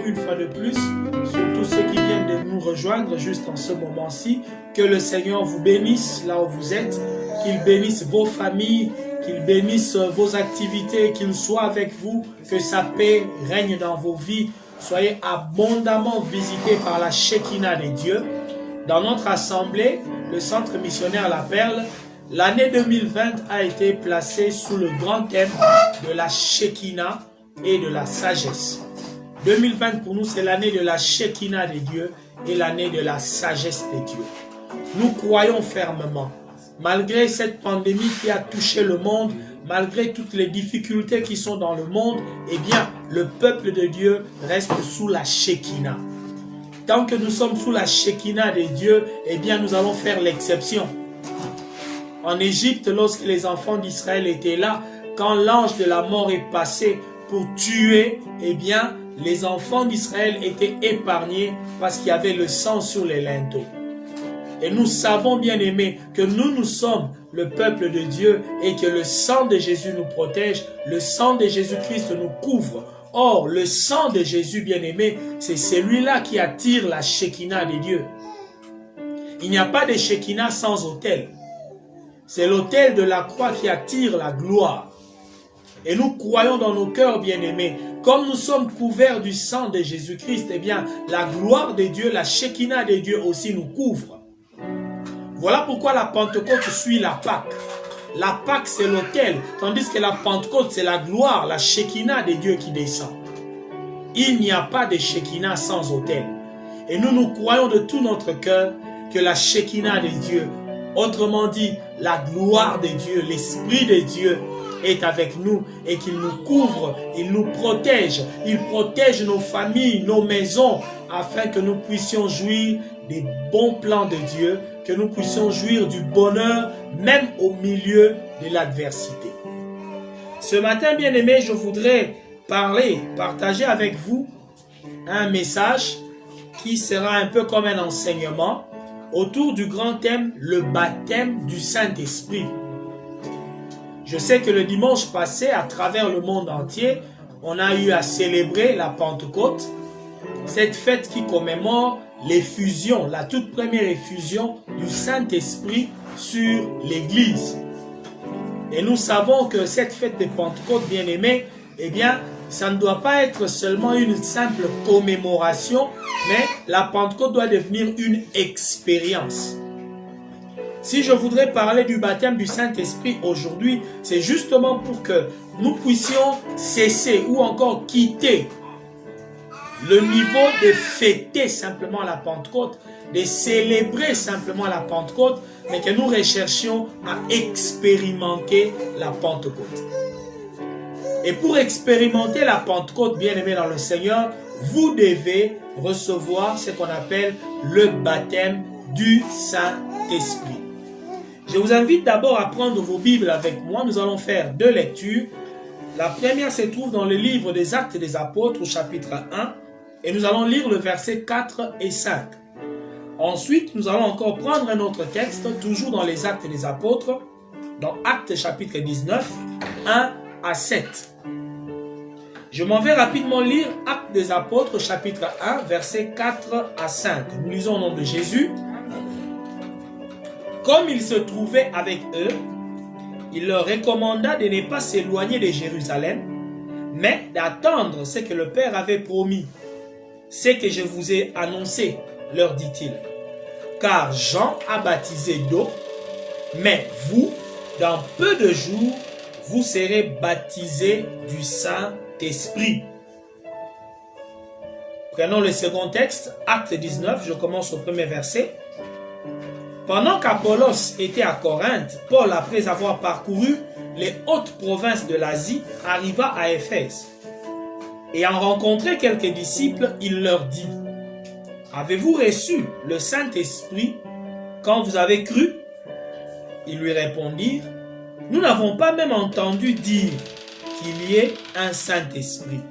une fois de plus, surtout ceux qui viennent de nous rejoindre juste en ce moment-ci. Que le Seigneur vous bénisse là où vous êtes, qu'il bénisse vos familles, qu'il bénisse vos activités, qu'il soit avec vous, que sa paix règne dans vos vies. Soyez abondamment visités par la Shekinah des dieux. Dans notre assemblée, le Centre missionnaire La Perle, l'année 2020 a été placée sous le grand thème de la Shekinah et de la sagesse. 2020 pour nous, c'est l'année de la Shekinah des dieux et l'année de la sagesse des dieux. Nous croyons fermement, malgré cette pandémie qui a touché le monde, malgré toutes les difficultés qui sont dans le monde, eh bien, le peuple de Dieu reste sous la Shekinah. Tant que nous sommes sous la Shekinah des dieux, eh bien, nous allons faire l'exception. En Égypte, lorsque les enfants d'Israël étaient là, quand l'ange de la mort est passé pour tuer, eh bien, les enfants d'Israël étaient épargnés parce qu'il y avait le sang sur les linteaux. Et nous savons, bien aimés, que nous sommes le peuple de Dieu et que le sang de Jésus nous protège, le sang de Jésus-Christ nous couvre. Or, le sang de Jésus, bien aimé, c'est celui-là qui attire la Shekinah des dieux. Il n'y a pas de Shekinah sans autel. C'est l'autel de la croix qui attire la gloire. Et nous croyons dans nos cœurs, bien-aimés, comme nous sommes couverts du sang de Jésus-Christ, eh bien, la gloire de Dieu, la Shekinah de Dieu aussi nous couvre. Voilà pourquoi la Pentecôte suit la Pâque. La Pâque, c'est l'autel, tandis que la Pentecôte, c'est la gloire, la Shekinah de Dieu qui descend. Il n'y a pas de Shekinah sans autel. Et nous croyons de tout notre cœur que la Shekinah de Dieu, autrement dit, la gloire de Dieu, l'Esprit de Dieu est avec nous et qu'il nous couvre, il nous protège, il protège nos familles, nos maisons, afin que nous puissions jouir des bons plans de Dieu, que nous puissions jouir du bonheur, même au milieu de l'adversité. Ce matin, bien-aimés, je voudrais partager avec vous un message qui sera un peu comme un enseignement autour du grand thème, le baptême du Saint-Esprit. Je sais que le dimanche passé, à travers le monde entier, on a eu à célébrer la Pentecôte, cette fête qui commémore l'effusion, la toute première effusion du Saint-Esprit sur l'Église. Et nous savons que cette fête de Pentecôte, bien-aimée, eh bien, ça ne doit pas être seulement une simple commémoration, mais la Pentecôte doit devenir une expérience. Si je voudrais parler du baptême du Saint-Esprit aujourd'hui, c'est justement pour que nous puissions cesser ou encore quitter le niveau de fêter simplement la Pentecôte, de célébrer simplement la Pentecôte, mais que nous recherchions à expérimenter la Pentecôte. Et pour expérimenter la Pentecôte, bien-aimés dans le Seigneur, vous devez recevoir ce qu'on appelle le baptême du Saint-Esprit. Je vous invite d'abord à prendre vos Bibles avec moi. Nous allons faire deux lectures. La première se trouve dans le livre des Actes des Apôtres au chapitre 1 et nous allons lire le verset 4 et 5. Ensuite, nous allons encore prendre un autre texte, toujours dans les Actes des Apôtres, dans Actes chapitre 19, 1 à 7. Je m'en vais rapidement lire Actes des Apôtres chapitre 1, verset 4 à 5. Nous lisons au nom de Jésus. Comme il se trouvait avec eux, il leur recommanda de ne pas s'éloigner de Jérusalem, mais d'attendre ce que le Père avait promis. Ce que je vous ai annoncé, leur dit-il. Car Jean a baptisé d'eau, mais vous, dans peu de jours, vous serez baptisés du Saint-Esprit. Prenons le second texte, Acte 19, je commence au premier verset. Pendant qu'Apollos était à Corinthe, Paul, après avoir parcouru les hautes provinces de l'Asie, arriva à Éphèse. Ayant rencontré quelques disciples, il leur dit, « Avez-vous reçu le Saint-Esprit quand vous avez cru ?» Ils lui répondirent, « Nous n'avons pas même entendu dire qu'il y ait un Saint-Esprit. »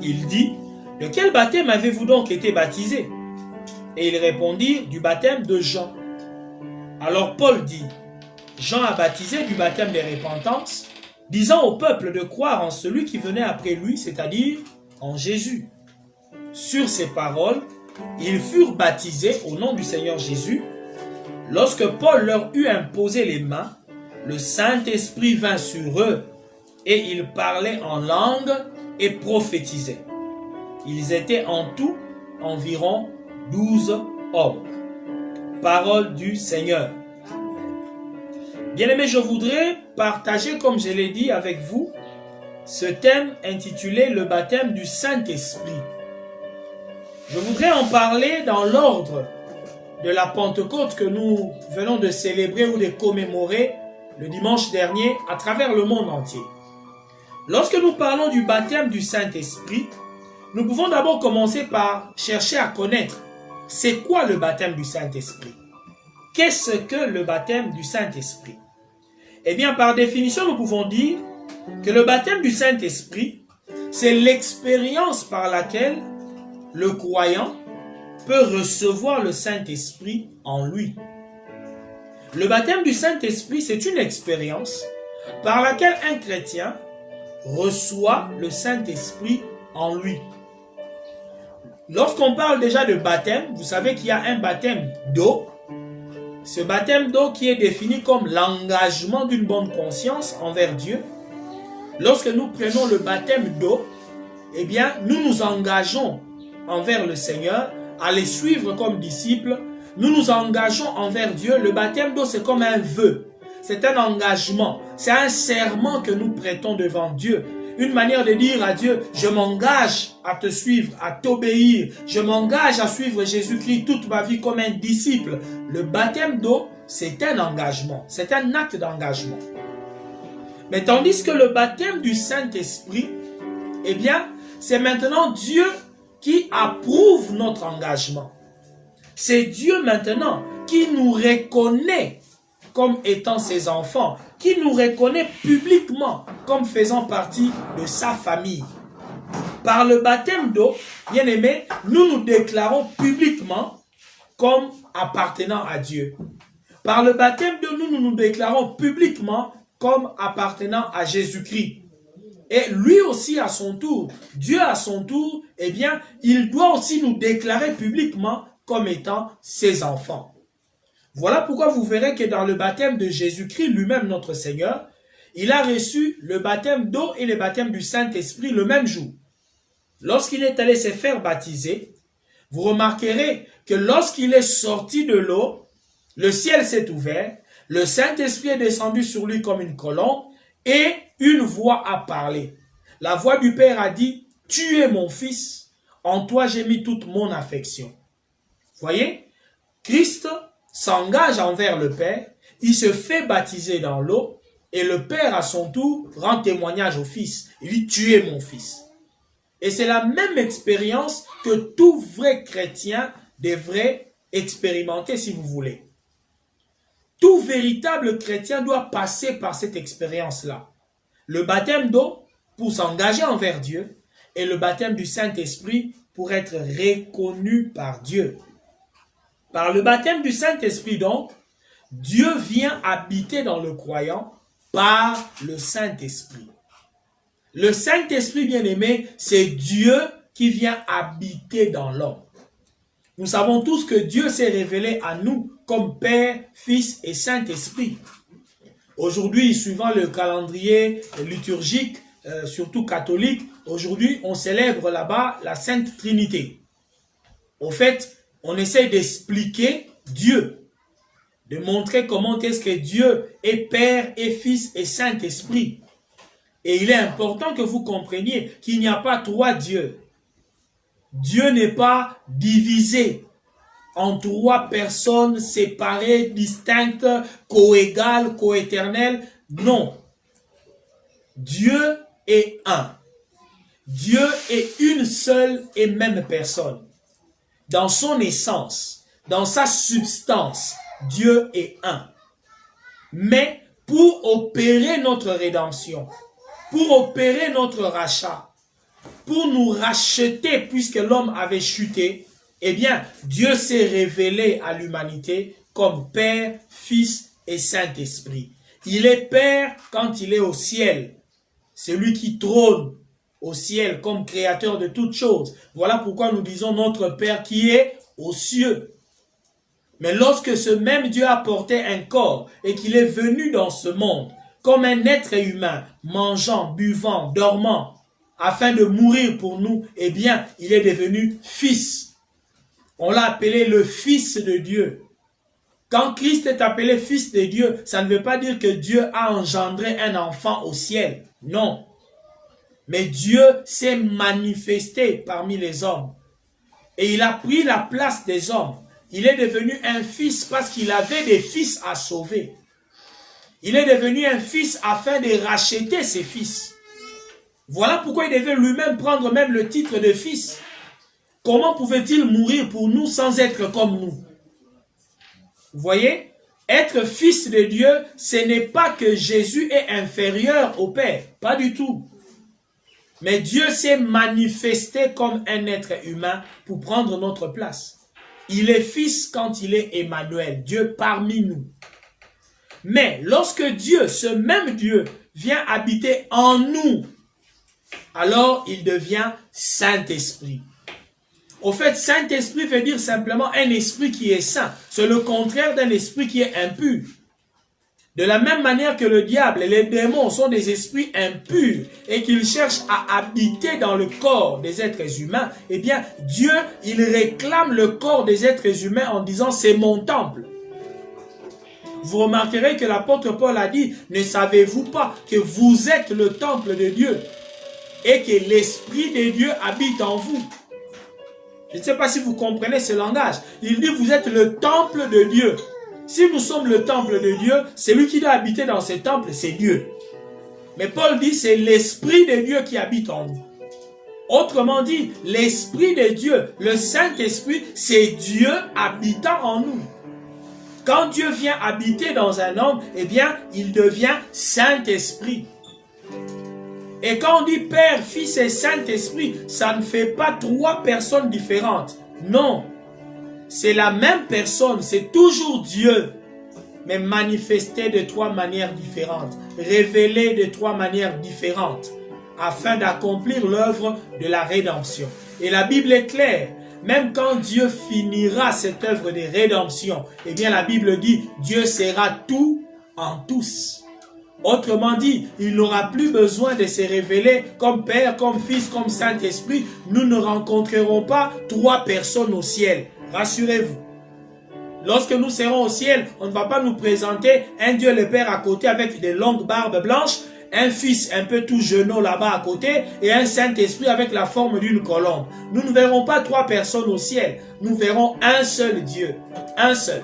Il dit, « De quel baptême avez-vous donc été baptisés ?» Et ils répondirent, « Du baptême de Jean. » Alors Paul dit, « Jean a baptisé du baptême de repentance, disant au peuple de croire en celui qui venait après lui, c'est-à-dire en Jésus. sur ces paroles, ils furent baptisés au nom du Seigneur Jésus. Lorsque Paul leur eut imposé les mains, le Saint-Esprit vint sur eux et ils parlaient en langue et prophétisaient. Ils étaient en tout environ 12 hommes. Parole du Seigneur. Bien-aimés, je voudrais partager, comme je l'ai dit avec vous, ce thème intitulé « Le baptême du Saint-Esprit ». Je voudrais en parler dans l'ordre de la Pentecôte que nous venons de célébrer ou de commémorer le dimanche dernier à travers le monde entier. Lorsque nous parlons du baptême du Saint-Esprit, nous pouvons d'abord commencer par chercher à connaître c'est quoi le baptême du Saint-Esprit. Qu'est-ce que le baptême du Saint-Esprit? Eh bien, par définition, nous pouvons dire que le baptême du Saint-Esprit, c'est l'expérience par laquelle le croyant peut recevoir le Saint-Esprit en lui. Le baptême du Saint-Esprit, c'est une expérience par laquelle un chrétien reçoit le Saint-Esprit en lui. Lorsqu'on parle déjà de baptême, vous savez qu'il y a un baptême d'eau. Ce baptême d'eau qui est défini comme l'engagement d'une bonne conscience envers Dieu. Lorsque nous prenons le baptême d'eau, eh bien, nous nous engageons envers le Seigneur à les suivre comme disciples. Nous nous engageons envers Dieu. Le baptême d'eau, c'est comme un vœu. C'est un engagement. C'est un serment que nous prêtons devant Dieu. Une manière de dire à Dieu, je m'engage à te suivre, à t'obéir. Je m'engage à suivre Jésus-Christ toute ma vie comme un disciple. Le baptême d'eau, c'est un engagement. C'est un acte d'engagement. Mais tandis que le baptême du Saint-Esprit, eh bien, c'est maintenant Dieu qui approuve notre engagement. C'est Dieu maintenant qui nous reconnaît comme étant ses enfants, qui nous reconnaît publiquement comme faisant partie de sa famille. Par le baptême d'eau, bien aimés, nous nous déclarons publiquement comme appartenant à Dieu. Par le baptême d'eau, nous nous déclarons publiquement comme appartenant à Jésus-Christ. Et lui aussi à son tour, Dieu à son tour, eh bien, il doit aussi nous déclarer publiquement comme étant ses enfants. Voilà pourquoi vous verrez que dans le baptême de Jésus-Christ, lui-même notre Seigneur, il a reçu le baptême d'eau et le baptême du Saint-Esprit le même jour. Lorsqu'il est allé se faire baptiser, vous remarquerez que lorsqu'il est sorti de l'eau, le ciel s'est ouvert, le Saint-Esprit est descendu sur lui comme une colombe et une voix a parlé. La voix du Père a dit, « Tu es mon fils, en toi j'ai mis toute mon affection. » Voyez, Christ s'engage envers le Père, il se fait baptiser dans l'eau et le Père à son tour rend témoignage au Fils. Il dit, « Tu es mon fils. » Et c'est la même expérience que tout vrai chrétien devrait expérimenter si vous voulez. Tout véritable chrétien doit passer par cette expérience-là. Le baptême d'eau pour s'engager envers Dieu et le baptême du Saint-Esprit pour être reconnu par Dieu. Par le baptême du Saint-Esprit donc, Dieu vient habiter dans le croyant par le Saint-Esprit. Le Saint-Esprit bien-aimé, c'est Dieu qui vient habiter dans l'homme. Nous savons tous que Dieu s'est révélé à nous comme Père, Fils et Saint-Esprit. Aujourd'hui, suivant le calendrier liturgique, surtout catholique, aujourd'hui, on célèbre là-bas la Sainte Trinité. Au fait, on essaie d'expliquer Dieu, de montrer comment est-ce que Dieu est Père et Fils et Saint-Esprit. Et il est important que vous compreniez qu'il n'y a pas trois dieux. Dieu n'est pas divisé en trois personnes séparées, distinctes, coégales, coéternelles. Non. Dieu est un. Dieu est une seule et même personne. Dans son essence, dans sa substance, Dieu est un. Mais pour opérer notre rédemption, pour opérer notre rachat, pour nous racheter puisque l'homme avait chuté, eh bien, Dieu s'est révélé à l'humanité comme Père, Fils et Saint-Esprit. Il est Père quand il est au ciel, celui qui trône au ciel comme créateur de toutes choses. Voilà pourquoi nous disons notre Père qui est aux cieux. Mais lorsque ce même Dieu a porté un corps et qu'il est venu dans ce monde comme un être humain, mangeant, buvant, dormant, afin de mourir pour nous, eh bien, il est devenu fils. On l'a appelé le Fils de Dieu. Quand Christ est appelé Fils de Dieu, ça ne veut pas dire que Dieu a engendré un enfant au ciel. Non. Mais Dieu s'est manifesté parmi les hommes. Et il a pris la place des hommes. Il est devenu un fils parce qu'il avait des fils à sauver. Il est devenu un fils afin de racheter ses fils. Voilà pourquoi il devait lui-même prendre même le titre de fils. Comment pouvait-il mourir pour nous sans être comme nous? Vous voyez? Être fils de Dieu, ce n'est pas que Jésus est inférieur au Père. Pas du tout. Mais Dieu s'est manifesté comme un être humain pour prendre notre place. Il est fils quand il est Emmanuel, Dieu parmi nous. Mais lorsque Dieu, ce même Dieu, vient habiter en nous, alors il devient Saint-Esprit. Au fait, Saint-Esprit veut dire simplement un esprit qui est saint. C'est le contraire d'un esprit qui est impur. De la même manière que le diable et les démons sont des esprits impurs et qu'ils cherchent à habiter dans le corps des êtres humains, eh bien, Dieu, il réclame le corps des êtres humains en disant « c'est mon temple ». Vous remarquerez que l'apôtre Paul a dit « ne savez-vous pas que vous êtes le temple de Dieu et que l'Esprit de Dieu habite en vous ?» Je ne sais pas si vous comprenez ce langage. Il dit vous êtes le temple de Dieu. Si nous sommes le temple de Dieu, celui qui doit habiter dans ce temple, c'est Dieu. Mais Paul dit c'est l'Esprit de Dieu qui habite en nous. Autrement dit, l'Esprit de Dieu, le Saint-Esprit, c'est Dieu habitant en nous. Quand Dieu vient habiter dans un homme, eh bien, il devient Saint-Esprit. Et quand on dit Père, Fils et Saint-Esprit, ça ne fait pas trois personnes différentes. Non. C'est la même personne, c'est toujours Dieu, mais manifesté de trois manières différentes, révélé de trois manières différentes, afin d'accomplir l'œuvre de la rédemption. Et la Bible est claire, même quand Dieu finira cette œuvre de rédemption, eh bien la Bible dit, Dieu sera tout en tous. Autrement dit, il n'aura plus besoin de se révéler comme Père, comme Fils, comme Saint-Esprit. Nous ne rencontrerons pas trois personnes au ciel. Rassurez-vous. Lorsque nous serons au ciel, on ne va pas nous présenter un Dieu le Père à côté avec des longues barbes blanches, un Fils un peu tout jeunot là-bas à côté et un Saint-Esprit avec la forme d'une colombe. Nous ne verrons pas trois personnes au ciel. Nous verrons un seul Dieu. Un seul.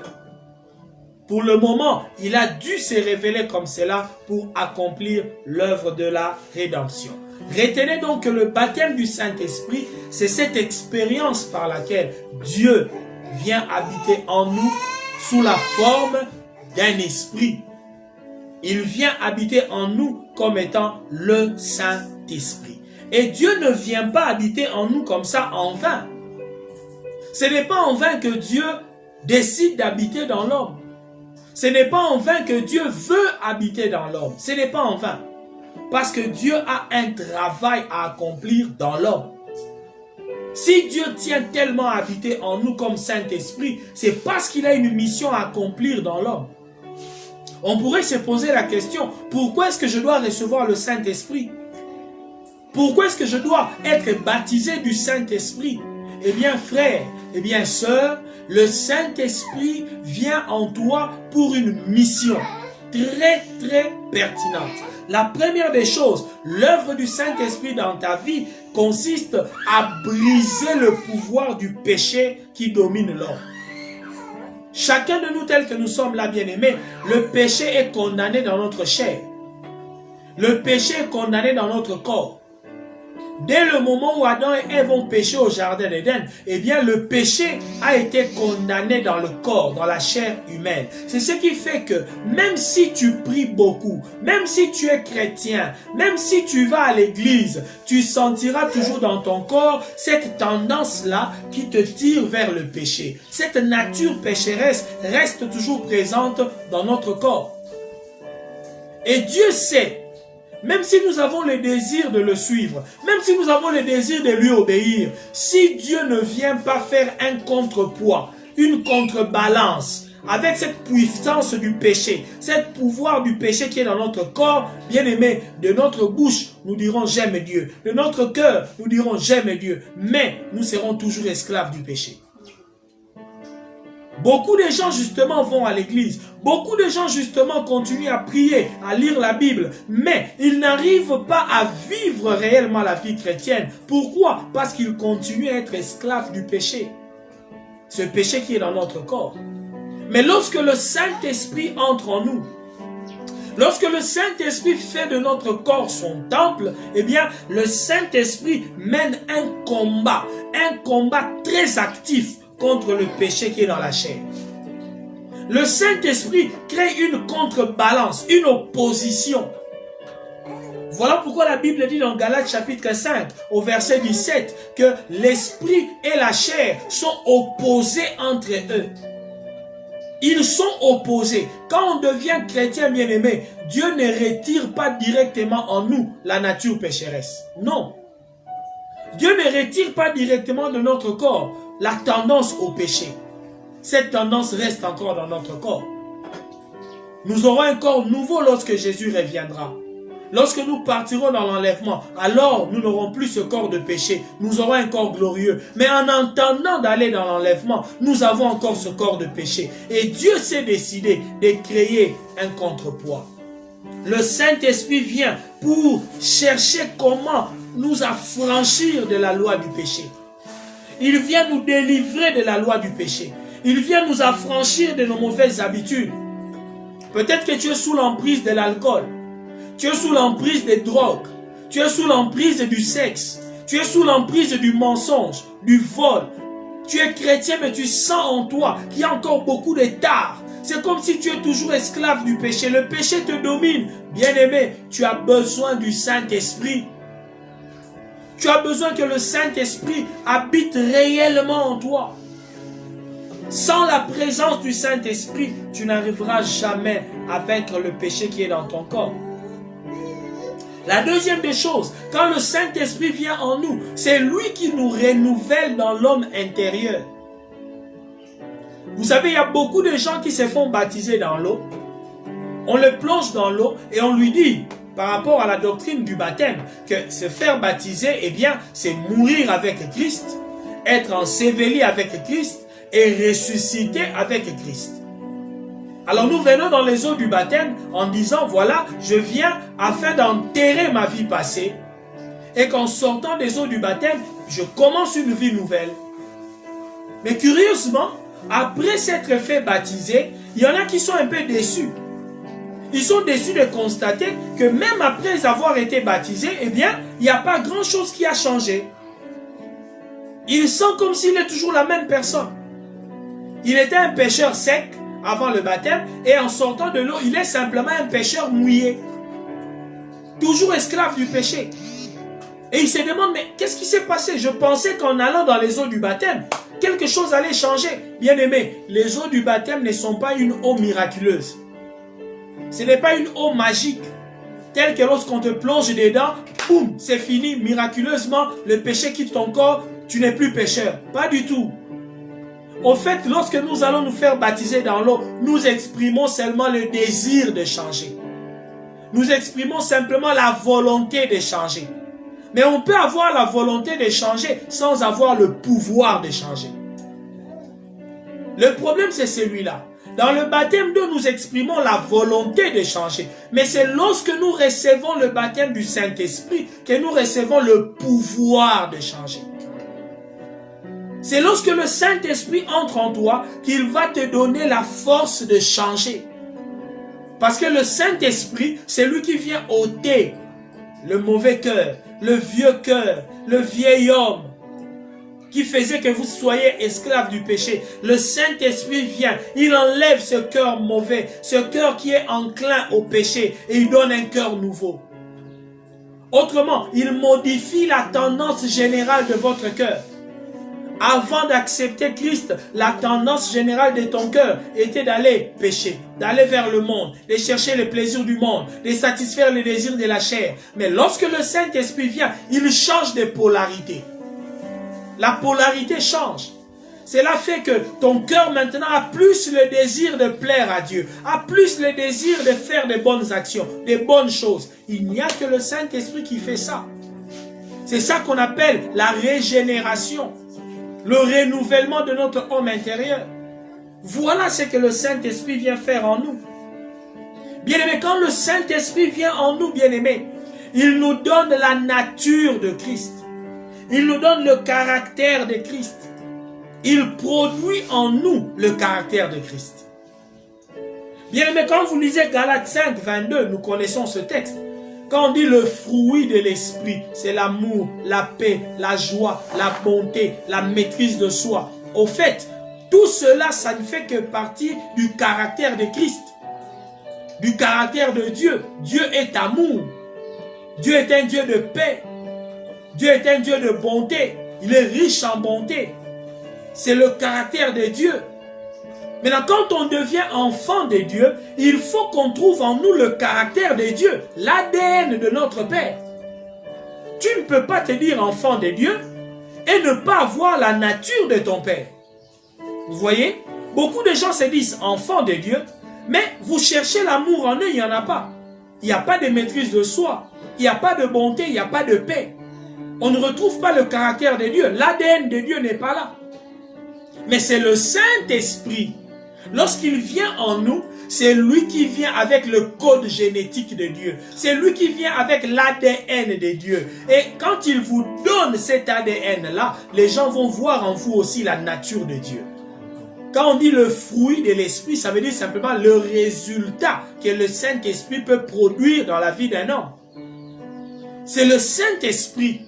Pour le moment, il a dû se révéler comme cela pour accomplir l'œuvre de la rédemption. Retenez donc que le baptême du Saint-Esprit, c'est cette expérience par laquelle Dieu vient habiter en nous sous la forme d'un esprit. Il vient habiter en nous comme étant le Saint-Esprit. Et Dieu ne vient pas habiter en nous comme ça en vain. Ce n'est pas en vain que Dieu décide d'habiter dans l'homme. Ce n'est pas en vain que Dieu veut habiter dans l'homme. Ce n'est pas en vain. Parce que Dieu a un travail à accomplir dans l'homme. Si Dieu tient tellement à habiter en nous comme Saint-Esprit, c'est parce qu'il a une mission à accomplir dans l'homme. On pourrait se poser la question, pourquoi est-ce que je dois recevoir le Saint-Esprit? Pourquoi est-ce que je dois être baptisé du Saint-Esprit? Eh bien, frère, eh bien, sœur, le Saint-Esprit vient en toi pour une mission très, très pertinente. La première des choses, l'œuvre du Saint-Esprit dans ta vie consiste à briser le pouvoir du péché qui domine l'homme. Chacun de nous, tel que nous sommes là, bien-aimés, le péché est condamné dans notre chair. Le péché est condamné dans notre corps. Dès le moment où Adam et Ève ont péché au jardin d'Éden, eh bien le péché a été condamné dans le corps, dans la chair humaine. C'est ce qui fait que même si tu pries beaucoup, même si tu es chrétien, même si tu vas à l'église, tu sentiras toujours dans ton corps cette tendance-là qui te tire vers le péché. Cette nature pécheresse reste toujours présente dans notre corps. Et Dieu sait même si nous avons le désir de le suivre, même si nous avons le désir de lui obéir, si Dieu ne vient pas faire un contrepoids, une contrebalance, avec cette puissance du péché, cette pouvoir du péché qui est dans notre corps, bien aimé, de notre bouche, nous dirons j'aime Dieu. De notre cœur, nous dirons j'aime Dieu. Mais nous serons toujours esclaves du péché. Beaucoup de gens justement vont à l'église. Beaucoup de gens justement continuent à prier, à lire la Bible. Mais ils n'arrivent pas à vivre réellement la vie chrétienne. Pourquoi? Parce qu'ils continuent à être esclaves du péché. Ce péché qui est dans notre corps. Mais lorsque le Saint-Esprit entre en nous, lorsque le Saint-Esprit fait de notre corps son temple, eh bien, le Saint-Esprit mène un combat très actif contre le péché qui est dans la chair. Le Saint-Esprit crée une contrebalance, une opposition. Voilà pourquoi la Bible dit dans Galates chapitre 5, au verset 17, que l'esprit et la chair sont opposés entre eux. Ils sont opposés. Quand on devient chrétien bien-aimé, Dieu ne retire pas directement en nous la nature pécheresse. Non. Dieu ne retire pas directement de notre corps la tendance au péché. Cette tendance reste encore dans notre corps. Nous aurons un corps nouveau lorsque Jésus reviendra. Lorsque nous partirons dans l'enlèvement, alors nous n'aurons plus ce corps de péché. Nous aurons un corps glorieux. Mais en entendant d'aller dans l'enlèvement, nous avons encore ce corps de péché. Et Dieu s'est décidé de créer un contrepoids. Le Saint-Esprit vient pour chercher comment nous affranchir de la loi du péché. Il vient nous délivrer de la loi du péché. Il vient nous affranchir de nos mauvaises habitudes. Peut-être que tu es sous l'emprise de l'alcool. Tu es sous l'emprise des drogues. Tu es sous l'emprise du sexe. Tu es sous l'emprise du mensonge, du vol. Tu es chrétien mais tu sens en toi qu'il y a encore beaucoup de tard. C'est comme si tu es toujours esclave du péché. Le péché te domine. Bien-aimé, tu as besoin du Saint-Esprit. Tu as besoin que le Saint-Esprit habite réellement en toi. Sans la présence du Saint-Esprit, tu n'arriveras jamais à vaincre le péché qui est dans ton corps. La deuxième des choses, quand le Saint-Esprit vient en nous, c'est lui qui nous renouvelle dans l'homme intérieur. Vous savez, il y a beaucoup de gens qui se font baptiser dans l'eau. On le plonge dans l'eau et on lui dit, par rapport à la doctrine du baptême, que se faire baptiser, eh bien, c'est mourir avec Christ, être enseveli avec Christ et ressusciter avec Christ. Alors nous venons dans les eaux du baptême en disant, voilà, je viens afin d'enterrer ma vie passée et qu'en sortant des eaux du baptême, je commence une vie nouvelle. Mais curieusement, après s'être fait baptiser, il y en a qui sont un peu déçus. Ils sont déçus de constater que même après avoir été baptisés, eh bien, il n'y a pas grand-chose qui a changé. Il sent comme s'il est toujours la même personne. Il était un pécheur sec avant le baptême et en sortant de l'eau, il est simplement un pécheur mouillé. Toujours esclave du péché. Et il se demande, mais qu'est-ce qui s'est passé? Je pensais qu'en allant dans les eaux du baptême, quelque chose allait changer. Bien aimé, les eaux du baptême ne sont pas une eau miraculeuse. Ce n'est pas une eau magique, telle que lorsqu'on te plonge dedans, boum, c'est fini, miraculeusement, le péché quitte ton corps, tu n'es plus pécheur. Pas du tout. Au fait, lorsque nous allons nous faire baptiser dans l'eau, nous exprimons seulement le désir de changer. Nous exprimons simplement la volonté de changer. Mais on peut avoir la volonté de changer sans avoir le pouvoir de changer. Le problème, c'est celui-là. Dans le baptême d'eau, nous exprimons la volonté de changer. Mais c'est lorsque nous recevons le baptême du Saint-Esprit que nous recevons le pouvoir de changer. C'est lorsque le Saint-Esprit entre en toi qu'il va te donner la force de changer. Parce que le Saint-Esprit, c'est lui qui vient ôter le mauvais cœur, le vieux cœur, le vieil homme qui faisait que vous soyez esclaves du péché. Le Saint-Esprit vient, il enlève ce cœur mauvais, ce cœur qui est enclin au péché et il donne un cœur nouveau. Autrement, il modifie la tendance générale de votre cœur. Avant d'accepter Christ, la tendance générale de ton cœur était d'aller pécher, d'aller vers le monde, de chercher les plaisirs du monde, de satisfaire les désirs de la chair. Mais lorsque le Saint-Esprit vient, il change de polarité. La polarité change. Cela fait que ton cœur maintenant a plus le désir de plaire à Dieu, a plus le désir de faire de bonnes actions, de bonnes choses. Il n'y a que le Saint-Esprit qui fait ça. C'est ça qu'on appelle la régénération, le renouvellement de notre homme intérieur. Voilà ce que le Saint-Esprit vient faire en nous. Bien-aimé, quand le Saint-Esprit vient en nous, bien-aimé, il nous donne la nature de Christ. Il nous donne le caractère de Christ. Il produit en nous le caractère de Christ. Bien-aimé, quand vous lisez Galates 5, 22, nous connaissons ce texte. Quand on dit le fruit de l'esprit, c'est l'amour, la paix, la joie, la bonté, la maîtrise de soi. Au fait, tout cela, ça ne fait que partie du caractère de Christ, du caractère de Dieu. Dieu est amour. Dieu est un Dieu de paix. Dieu est un Dieu de bonté. Il est riche en bonté. C'est le caractère de Dieu. Maintenant, quand on devient enfant de Dieu, il faut qu'on trouve en nous le caractère de Dieu, l'ADN de notre Père. Tu ne peux pas te dire enfant de Dieu et ne pas avoir la nature de ton Père. Vous voyez? Beaucoup de gens se disent enfants de Dieu, mais vous cherchez l'amour en eux, il n'y en a pas. Il n'y a pas de maîtrise de soi, il n'y a pas de bonté, il n'y a pas de paix. On ne retrouve pas le caractère de Dieu, l'ADN de Dieu n'est pas là. Mais c'est le Saint-Esprit. Lorsqu'il vient en nous, c'est lui qui vient avec le code génétique de Dieu. C'est lui qui vient avec l'ADN de Dieu. Et quand il vous donne cet ADN-là, les gens vont voir en vous aussi la nature de Dieu. Quand on dit le fruit de l'esprit, ça veut dire simplement le résultat que le Saint-Esprit peut produire dans la vie d'un homme. C'est le Saint-Esprit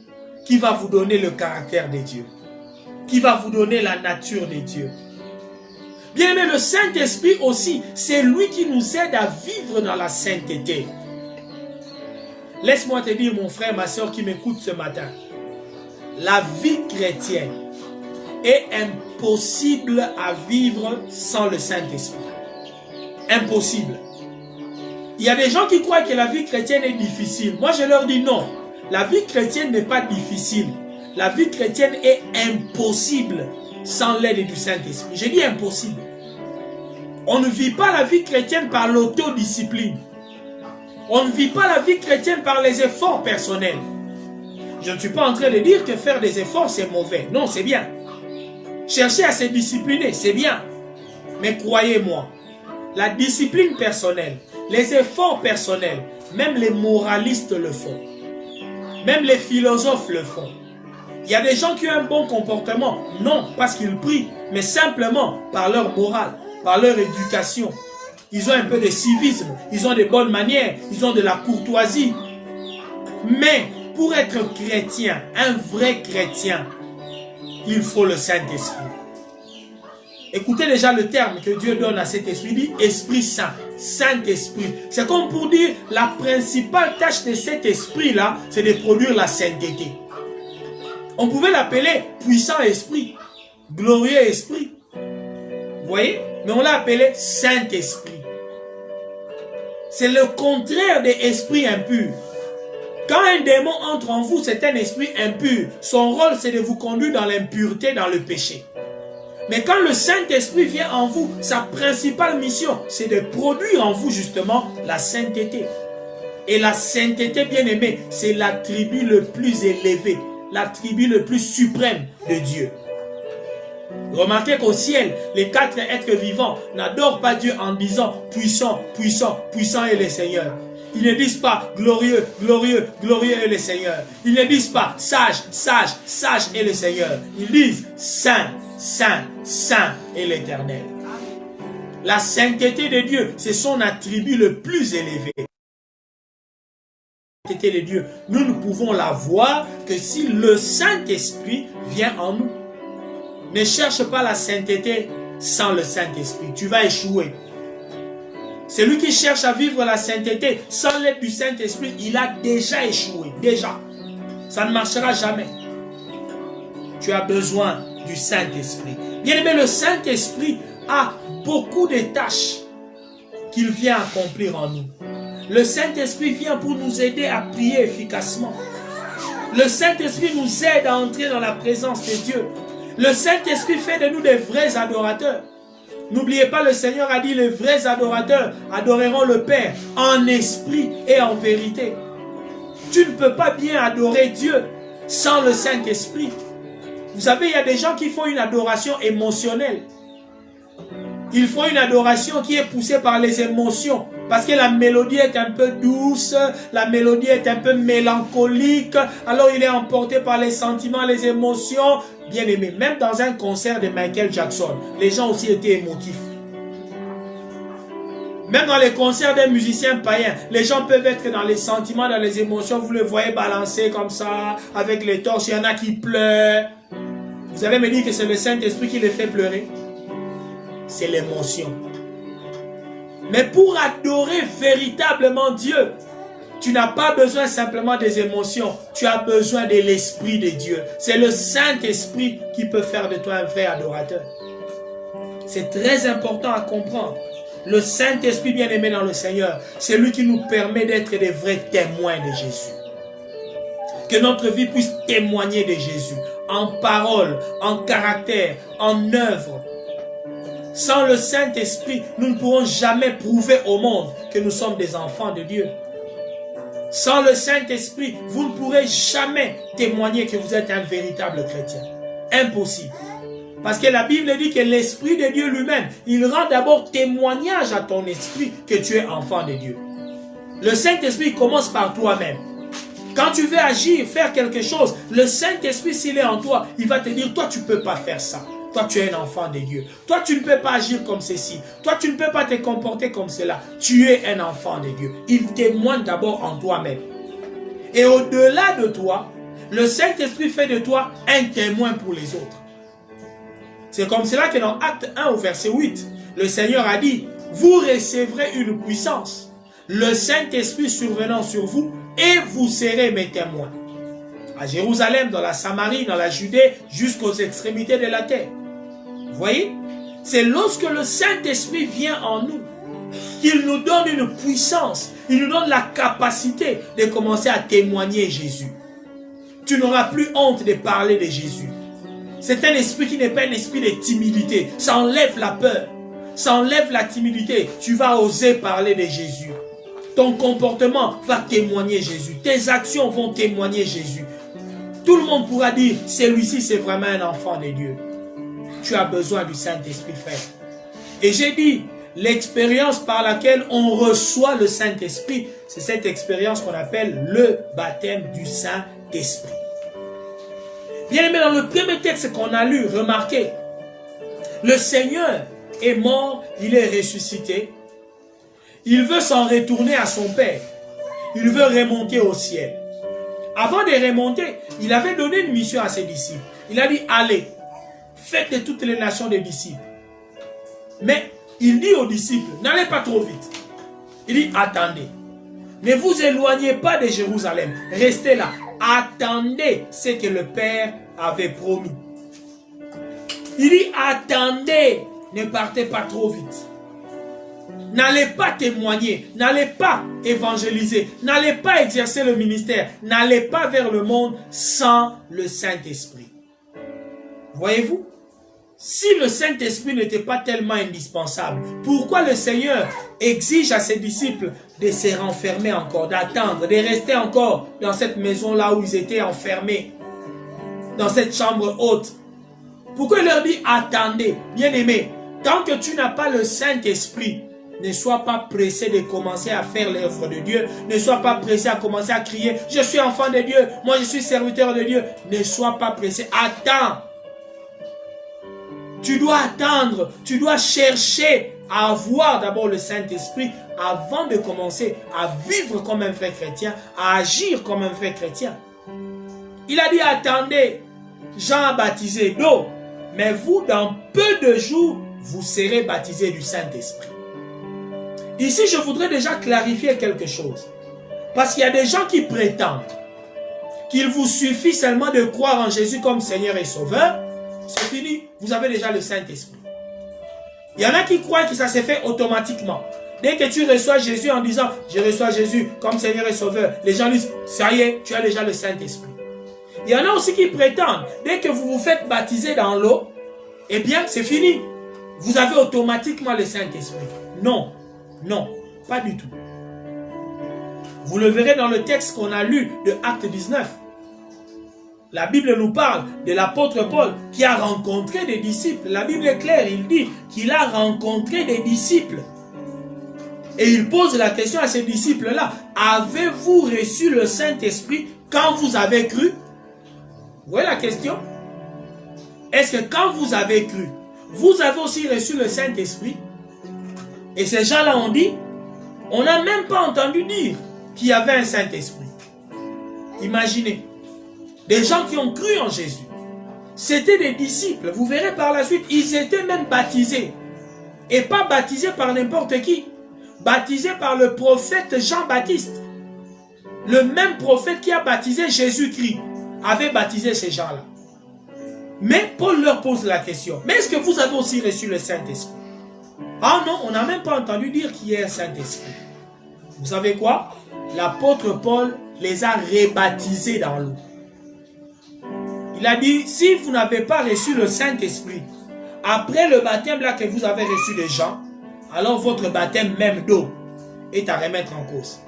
qui va vous donner le caractère de Dieu, qui va vous donner la nature de Dieu. Bien aimé, le Saint-Esprit aussi, c'est lui qui nous aide à vivre dans la sainteté. Laisse-moi te dire, mon frère, ma soeur qui m'écoute ce matin, la vie chrétienne est impossible à vivre sans le Saint-Esprit. Impossible. Il y a des gens qui croient que la vie chrétienne est difficile. Moi, je leur dis non. La vie chrétienne n'est pas difficile. La vie chrétienne est impossible sans l'aide du Saint-Esprit. Je dis impossible. On ne vit pas la vie chrétienne par l'autodiscipline. On ne vit pas la vie chrétienne par les efforts personnels. Je ne suis pas en train de dire que faire des efforts c'est mauvais. Non, c'est bien. Chercher à se discipliner, c'est bien. Mais croyez-moi, la discipline personnelle, les efforts personnels, même les moralistes le font. Même les philosophes le font. Il y a des gens qui ont un bon comportement, non parce qu'ils prient, mais simplement par leur morale, par leur éducation. Ils ont un peu de civisme, ils ont de bonnes manières, ils ont de la courtoisie. Mais pour être chrétien, un vrai chrétien, il faut le Saint-Esprit. Écoutez déjà le terme que Dieu donne à cet esprit, il dit Esprit Saint, Saint-Esprit. C'est comme pour dire la principale tâche de cet esprit-là, c'est de produire la sainteté. On pouvait l'appeler puissant esprit, glorieux esprit. Vous voyez? Mais on l'a appelé Saint-Esprit. C'est le contraire de esprit impur. Quand un démon entre en vous, c'est un esprit impur. Son rôle, c'est de vous conduire dans l'impureté, dans le péché. Mais quand le Saint-Esprit vient en vous, sa principale mission, c'est de produire en vous justement la sainteté. Et la sainteté, bien aimée, c'est l'attribut le plus élevé, l'attribut le plus suprême de Dieu. Remarquez qu'au ciel, les 4 êtres vivants n'adorent pas Dieu en disant puissant, puissant, puissant est le Seigneur. Ils ne disent pas glorieux, glorieux, glorieux est le Seigneur. Ils ne disent pas sage, sage, sage est le Seigneur. Ils disent saint, saint, saint est l'Éternel. La sainteté de Dieu, c'est son attribut le plus élevé. La sainteté de Dieu, nous ne pouvons la voir que si le Saint-Esprit vient en nous. Ne cherche pas la sainteté sans le Saint-Esprit. Tu vas échouer. Celui qui cherche à vivre la sainteté sans l'aide du Saint-Esprit, il a déjà échoué. Déjà. Ça ne marchera jamais. Tu as besoin du Saint-Esprit. Bien aimé, le Saint-Esprit a beaucoup de tâches qu'il vient accomplir en nous. Le Saint-Esprit vient pour nous aider à prier efficacement. Le Saint-Esprit nous aide à entrer dans la présence de Dieu. Le Saint-Esprit fait de nous des vrais adorateurs. N'oubliez pas, le Seigneur a dit, les vrais adorateurs adoreront le Père en esprit et en vérité. Tu ne peux pas bien adorer Dieu sans le Saint-Esprit. Vous savez, il y a des gens qui font une adoration émotionnelle. Ils font une adoration qui est poussée par les émotions. Parce que la mélodie est un peu douce, la mélodie est un peu mélancolique. Alors il est emporté par les sentiments, les émotions. Bien aimé, même dans un concert de Michael Jackson, les gens aussi étaient émotifs. Même dans les concerts d'un musicien païen, les gens peuvent être dans les sentiments, dans les émotions. Vous le voyez balancer comme ça, avec les torches. Il y en a qui pleurent. Vous allez me dire que c'est le Saint-Esprit qui les fait pleurer. C'est l'émotion. Mais pour adorer véritablement Dieu, tu n'as pas besoin simplement des émotions. Tu as besoin de l'Esprit de Dieu. C'est le Saint-Esprit qui peut faire de toi un vrai adorateur. C'est très important à comprendre. Le Saint-Esprit bien-aimé dans le Seigneur, c'est lui qui nous permet d'être des vrais témoins de Jésus. Que notre vie puisse témoigner de Jésus. En parole, en caractère, en œuvre. Sans le Saint-Esprit, nous ne pourrons jamais prouver au monde que nous sommes des enfants de Dieu. Sans le Saint-Esprit, vous ne pourrez jamais témoigner que vous êtes un véritable chrétien. Impossible. Parce que la Bible dit que l'Esprit de Dieu lui-même, il rend d'abord témoignage à ton esprit que tu es enfant de Dieu. Le Saint-Esprit commence par toi-même. Quand tu veux agir, faire quelque chose, le Saint-Esprit, s'il est en toi, il va te dire, toi, tu ne peux pas faire ça. Toi, tu es un enfant de Dieu. Toi, tu ne peux pas agir comme ceci. Toi, tu ne peux pas te comporter comme cela. Tu es un enfant de Dieu. Il témoigne d'abord en toi-même. Et au-delà de toi, le Saint-Esprit fait de toi un témoin pour les autres. C'est comme cela que dans Acte 1 au verset 8, le Seigneur a dit, vous recevrez une puissance, le Saint-Esprit survenant sur vous, et vous serez mes témoins. À Jérusalem, dans la Samarie, dans la Judée, jusqu'aux extrémités de la terre. Vous voyez? C'est lorsque le Saint-Esprit vient en nous, qu'il nous donne une puissance, il nous donne la capacité de commencer à témoigner Jésus. Tu n'auras plus honte de parler de Jésus. C'est un esprit qui n'est pas un esprit de timidité. Ça enlève la peur. Ça enlève la timidité. Tu vas oser parler de Jésus. Ton comportement va témoigner Jésus. Tes actions vont témoigner Jésus. Tout le monde pourra dire, celui-ci c'est vraiment un enfant de Dieu. Tu as besoin du Saint-Esprit, frère. Et j'ai dit, l'expérience par laquelle on reçoit le Saint-Esprit, c'est cette expérience qu'on appelle le baptême du Saint-Esprit. Bien aimé, dans le premier texte qu'on a lu, remarquez, le Seigneur est mort, il est ressuscité. Il veut s'en retourner à son Père. Il veut remonter au ciel. Avant de remonter, il avait donné une mission à ses disciples. Il a dit, allez, faites de toutes les nations des disciples. Mais il dit aux disciples, n'allez pas trop vite. Il dit, attendez. Ne vous éloignez pas de Jérusalem. Restez là. Attendez ce que le Père avait promis. Il dit, attendez. Ne partez pas trop vite. N'allez pas témoigner, n'allez pas évangéliser, n'allez pas exercer le ministère, n'allez pas vers le monde sans le Saint-Esprit. Voyez-vous? Si le Saint-Esprit n'était pas tellement indispensable, pourquoi le Seigneur exige à ses disciples de se renfermer encore, d'attendre, de rester encore dans cette maison-là où ils étaient enfermés, dans cette chambre haute? Pourquoi il leur dit attendez? Bien-aimés, tant que tu n'as pas le Saint-Esprit, ne sois pas pressé de commencer à faire l'œuvre de Dieu. Ne sois pas pressé à commencer à crier, je suis enfant de Dieu, moi je suis serviteur de Dieu. Ne sois pas pressé, attends. Tu dois attendre, tu dois chercher à avoir d'abord le Saint-Esprit avant de commencer à vivre comme un vrai chrétien, à agir comme un vrai chrétien. Il a dit attendez, Jean a baptisé d'eau, mais vous dans peu de jours, vous serez baptisés du Saint-Esprit. Ici, je voudrais déjà clarifier quelque chose. Parce qu'il y a des gens qui prétendent qu'il vous suffit seulement de croire en Jésus comme Seigneur et Sauveur c'est fini. Vous avez déjà le Saint-Esprit. Il y en a qui croient que ça s'est fait automatiquement. Dès que tu reçois Jésus en disant, je reçois Jésus comme Seigneur et Sauveur, les gens disent, ça y est, tu as déjà le Saint-Esprit. Il y en a aussi qui prétendent, dès que vous vous faites baptiser dans l'eau, eh bien, c'est fini. Vous avez automatiquement le Saint-Esprit. Non, non, pas du tout. Vous le verrez dans le texte qu'on a lu de Acte 19. La Bible nous parle de l'apôtre Paul qui a rencontré des disciples. La Bible est claire, il dit qu'il a rencontré des disciples. Et il pose la question à ces disciples-là. Avez-vous reçu le Saint-Esprit quand vous avez cru? Vous voyez la question? Est-ce que quand vous avez cru, vous avez aussi reçu le Saint-Esprit? Et ces gens-là ont dit, on n'a même pas entendu dire qu'il y avait un Saint-Esprit. Imaginez, des gens qui ont cru en Jésus. C'était des disciples. Vous verrez par la suite, ils étaient même baptisés. Et pas baptisés par n'importe qui. Baptisés par le prophète Jean-Baptiste. Le même prophète qui a baptisé Jésus-Christ avait baptisé ces gens-là. Mais Paul leur pose la question. Mais est-ce que vous avez aussi reçu le Saint-Esprit? Ah non, on n'a même pas entendu dire qu'il y ait un Saint-Esprit. Vous savez quoi? L'apôtre Paul les a rebaptisés dans l'eau. Il a dit, si vous n'avez pas reçu le Saint-Esprit, après le baptême là que vous avez reçu de Jean, alors votre baptême même d'eau est à remettre en cause.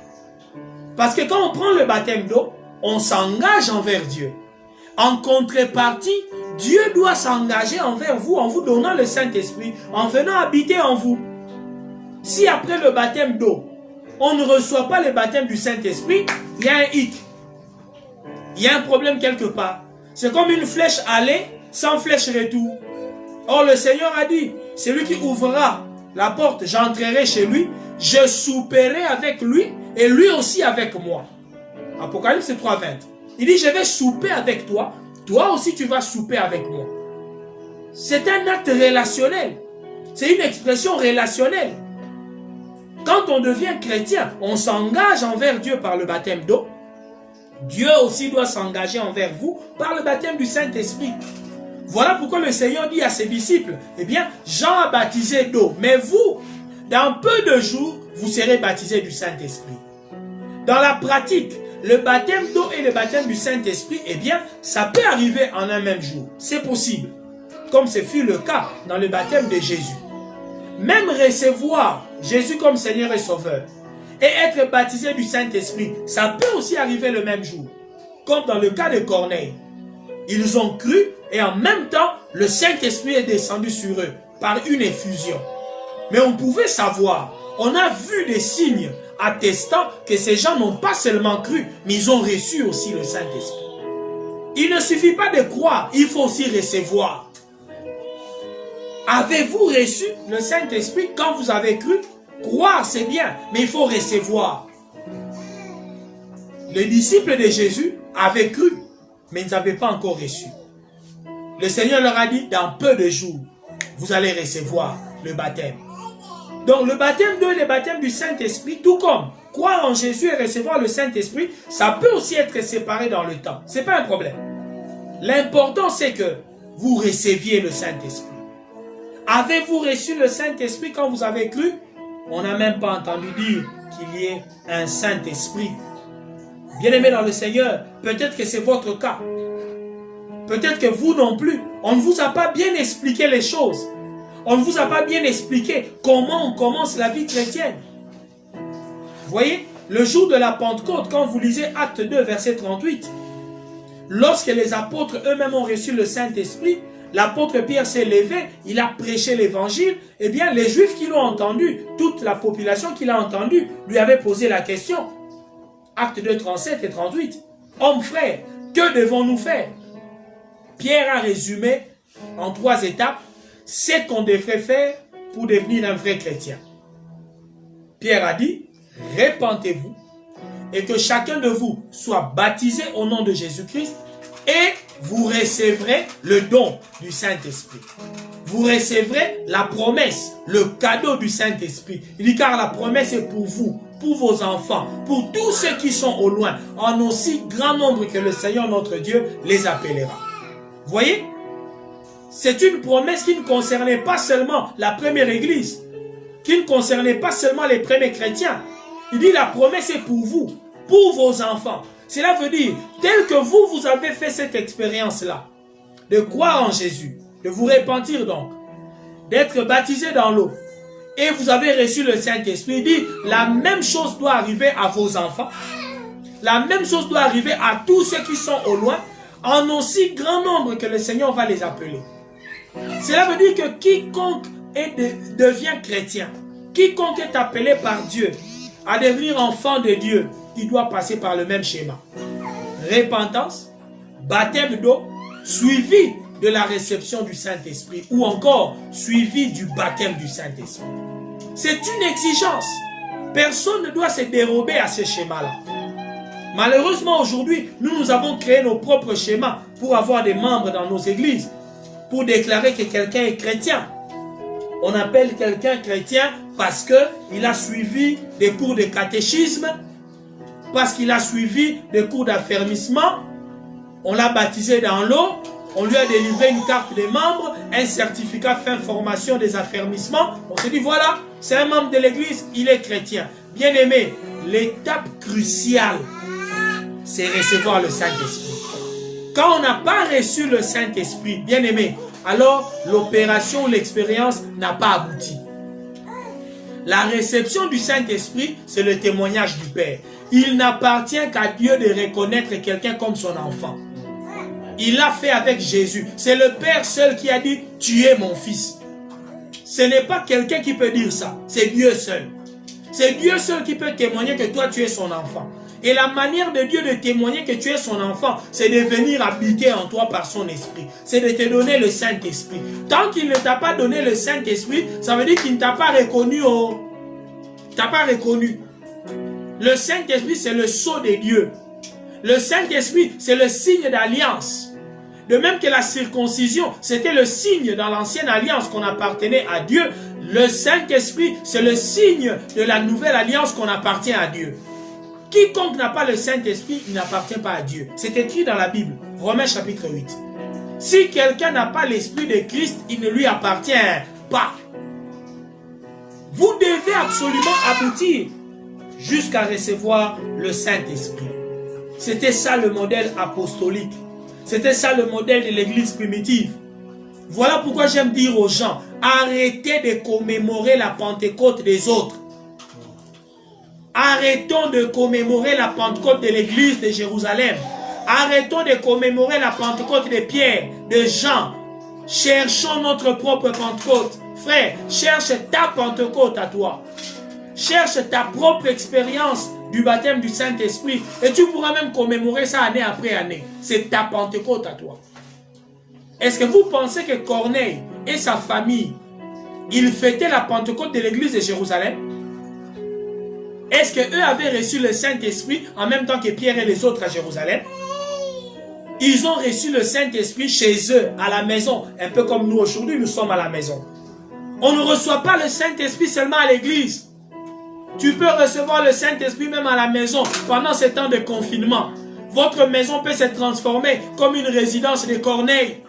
Parce que quand on prend le baptême d'eau, on s'engage envers Dieu. En contrepartie, Dieu doit s'engager envers vous en vous donnant le Saint-Esprit, en venant habiter en vous. Si après le baptême d'eau, on ne reçoit pas le baptême du Saint-Esprit, il y a un hic. Il y a un problème quelque part. C'est comme une flèche aller sans flèche retour. Or le Seigneur a dit, celui qui ouvrira la porte, j'entrerai chez lui, je souperai avec lui et lui aussi avec moi. Apocalypse 3, 20. Il dit, je vais souper avec toi, toi aussi tu vas souper avec moi. C'est un acte relationnel. C'est une expression relationnelle. Quand on devient chrétien, on s'engage envers Dieu par le baptême d'eau. Dieu aussi doit s'engager envers vous par le baptême du Saint-Esprit. Voilà pourquoi le Seigneur dit à ses disciples, eh bien, Jean a baptisé d'eau, mais vous, dans peu de jours, vous serez baptisés du Saint-Esprit. Dans la pratique, le baptême d'eau et le baptême du Saint-Esprit, eh bien, ça peut arriver en un même jour. C'est possible. Comme ce fut le cas dans le baptême de Jésus. Même recevoir Jésus comme Seigneur et Sauveur et être baptisé du Saint-Esprit, ça peut aussi arriver le même jour. Comme dans le cas de Corneille. Ils ont cru et en même temps, le Saint-Esprit est descendu sur eux par une effusion. Mais on pouvait savoir, on a vu des signes attestant que ces gens n'ont pas seulement cru, mais ils ont reçu aussi le Saint-Esprit. Il ne suffit pas de croire, il faut aussi recevoir. Avez-vous reçu le Saint-Esprit quand vous avez cru? Croire, c'est bien, mais il faut recevoir. Les disciples de Jésus avaient cru, mais ils n'avaient pas encore reçu. Le Seigneur leur a dit, dans peu de jours, vous allez recevoir le baptême. Donc le baptême d'eau et le baptême du Saint-Esprit, tout comme croire en Jésus et recevoir le Saint-Esprit, ça peut aussi être séparé dans le temps. Ce n'est pas un problème. L'important c'est que vous receviez le Saint-Esprit. Avez-vous reçu le Saint-Esprit quand vous avez cru? On n'a même pas entendu dire qu'il y ait un Saint-Esprit. Bien-aimés dans le Seigneur, peut-être que c'est votre cas. Peut-être que vous non plus. On ne vous a pas bien expliqué les choses. On ne vous a pas bien expliqué comment on commence la vie chrétienne. Vous voyez, le jour de la Pentecôte, quand vous lisez Acte 2, verset 38, lorsque les apôtres eux-mêmes ont reçu le Saint-Esprit, l'apôtre Pierre s'est levé, il a prêché l'évangile, eh bien les Juifs qui l'ont entendu, toute la population qui l'a entendu, lui avait posé la question. Acte 2, 37 et 38. Hommes frères, que devons-nous faire? Pierre a résumé en 3 étapes ce qu'on devrait faire pour devenir un vrai chrétien. Pierre a dit, répentez-vous et que chacun de vous soit baptisé au nom de Jésus-Christ et vous recevrez le don du Saint-Esprit. Vous recevrez la promesse, le cadeau du Saint-Esprit. Il dit car la promesse est pour vous, pour vos enfants, pour tous ceux qui sont au loin, en aussi grand nombre que le Seigneur notre Dieu les appellera. Vous voyez? c'est une promesse qui ne concernait pas seulement la première église, qui ne concernait pas seulement les premiers chrétiens. Il dit la promesse est pour vous, pour vos enfants. Cela veut dire, tel que vous avez fait cette expérience-là, de croire en Jésus, de vous repentir donc, d'être baptisé dans l'eau, et vous avez reçu le Saint-Esprit, il dit, la même chose doit arriver à vos enfants, la même chose doit arriver à tous ceux qui sont au loin, en aussi grand nombre que le Seigneur va les appeler. Cela veut dire que quiconque devient chrétien, quiconque est appelé par Dieu à devenir enfant de Dieu, il doit passer par le même schéma. Repentance, baptême d'eau, suivi de la réception du Saint-Esprit ou encore suivi du baptême du Saint-Esprit. C'est une exigence. Personne ne doit se dérober à ce schéma-là. Malheureusement, aujourd'hui, nous avons créé nos propres schémas pour avoir des membres dans nos églises, pour déclarer que quelqu'un est chrétien. On appelle quelqu'un chrétien parce qu'il a suivi des cours de catéchisme, parce qu'il a suivi des cours d'affermissement, on l'a baptisé dans l'eau, on lui a délivré une carte de membre, un certificat fin formation des affermissements. On se dit voilà, c'est un membre de l'église, il est chrétien. Bien aimé, l'étape cruciale, c'est recevoir le Saint-Esprit. Quand on n'a pas reçu le Saint-Esprit, bien aimé, alors l'opération, l'expérience n'a pas abouti. La réception du Saint-Esprit, c'est le témoignage du Père. Il n'appartient qu'à Dieu de reconnaître quelqu'un comme son enfant. Il l'a fait avec Jésus. C'est le Père seul qui a dit « Tu es mon fils ». Ce n'est pas quelqu'un qui peut dire ça. C'est Dieu seul. C'est Dieu seul qui peut témoigner que toi, tu es son enfant. Et la manière de Dieu de témoigner que tu es son enfant, c'est de venir habiter en toi par son esprit. C'est de te donner le Saint-Esprit. Tant qu'il ne t'a pas donné le Saint-Esprit, ça veut dire qu'il ne t'a pas reconnu. T'as pas reconnu. Le Saint-Esprit, c'est le sceau de Dieu. Le Saint-Esprit, c'est le signe d'alliance. De même que la circoncision, c'était le signe dans l'ancienne alliance qu'on appartenait à Dieu. Le Saint-Esprit, c'est le signe de la nouvelle alliance qu'on appartient à Dieu. Quiconque n'a pas le Saint-Esprit, il n'appartient pas à Dieu. C'est écrit dans la Bible, Romains chapitre 8. Si quelqu'un n'a pas l'Esprit de Christ, il ne lui appartient pas. Vous devez absolument aboutir jusqu'à recevoir le Saint-Esprit. C'était ça le modèle apostolique. C'était ça le modèle de l'église primitive. Voilà pourquoi j'aime dire aux gens, arrêtez de commémorer la Pentecôte des autres. Arrêtons de commémorer la Pentecôte de l'église de Jérusalem. Arrêtons de commémorer la Pentecôte de Pierre, de Jean. Cherchons notre propre Pentecôte. Frère, cherche ta Pentecôte à toi. Cherche ta propre expérience du baptême du Saint-Esprit. Et tu pourras même commémorer ça année après année. C'est ta Pentecôte à toi. Est-ce que vous pensez que Corneille et sa famille, ils fêtaient la Pentecôte de l'église de Jérusalem? Est-ce qu'eux avaient reçu le Saint-Esprit en même temps que Pierre et les autres à Jérusalem? Ils ont reçu le Saint-Esprit chez eux, à la maison. Un peu comme nous aujourd'hui, nous sommes à la maison. On ne reçoit pas le Saint-Esprit seulement à l'église. Tu peux recevoir le Saint-Esprit même à la maison pendant ces temps de confinement. Votre maison peut se transformer comme une résidence de Corneille.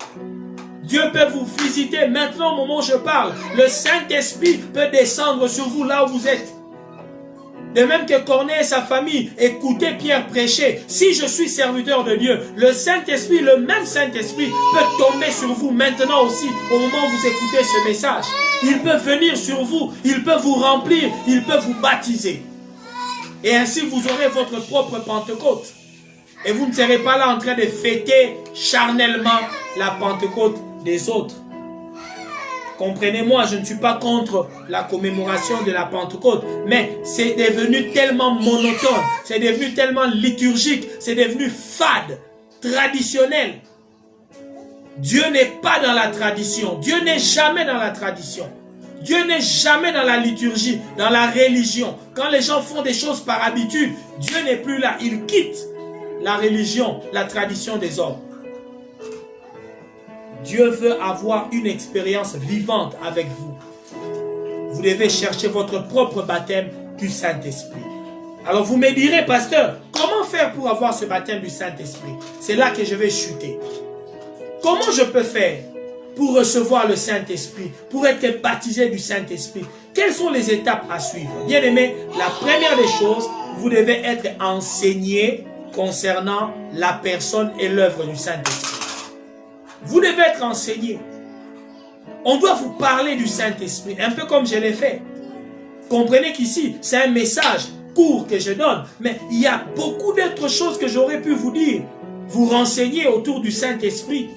Dieu peut vous visiter maintenant au moment où je parle. Le Saint-Esprit peut descendre sur vous là où vous êtes. De même que Corneille et sa famille écoutaient Pierre prêcher. Si je suis serviteur de Dieu, le Saint-Esprit, le même Saint-Esprit peut tomber sur vous maintenant aussi au moment où vous écoutez ce message. Il peut venir sur vous, il peut vous remplir, il peut vous baptiser. Et ainsi vous aurez votre propre Pentecôte. Et vous ne serez pas là en train de fêter charnellement la Pentecôte des autres. Comprenez-moi, je ne suis pas contre la commémoration de la Pentecôte, mais c'est devenu tellement monotone, c'est devenu tellement liturgique, c'est devenu fade, traditionnel. Dieu n'est pas dans la tradition, Dieu n'est jamais dans la tradition. Dieu n'est jamais dans la liturgie, dans la religion. Quand les gens font des choses par habitude, Dieu n'est plus là, il quitte la religion, la tradition des hommes. Dieu veut avoir une expérience vivante avec vous. Vous devez chercher votre propre baptême du Saint-Esprit. Alors vous me direz, pasteur, comment faire pour avoir ce baptême du Saint-Esprit? C'est là que je vais chuter. Comment je peux faire? pour recevoir le Saint-Esprit, pour être baptisé du Saint-Esprit? Quelles sont les étapes à suivre? Bien aimé, la première des choses, vous devez être enseigné concernant la personne et l'œuvre du Saint-Esprit. Vous devez être enseigné. On doit vous parler du Saint-Esprit, un peu comme je l'ai fait. Comprenez qu'ici, c'est un message court que je donne, mais il y a beaucoup d'autres choses que j'aurais pu vous dire, vous renseigner autour du Saint-Esprit.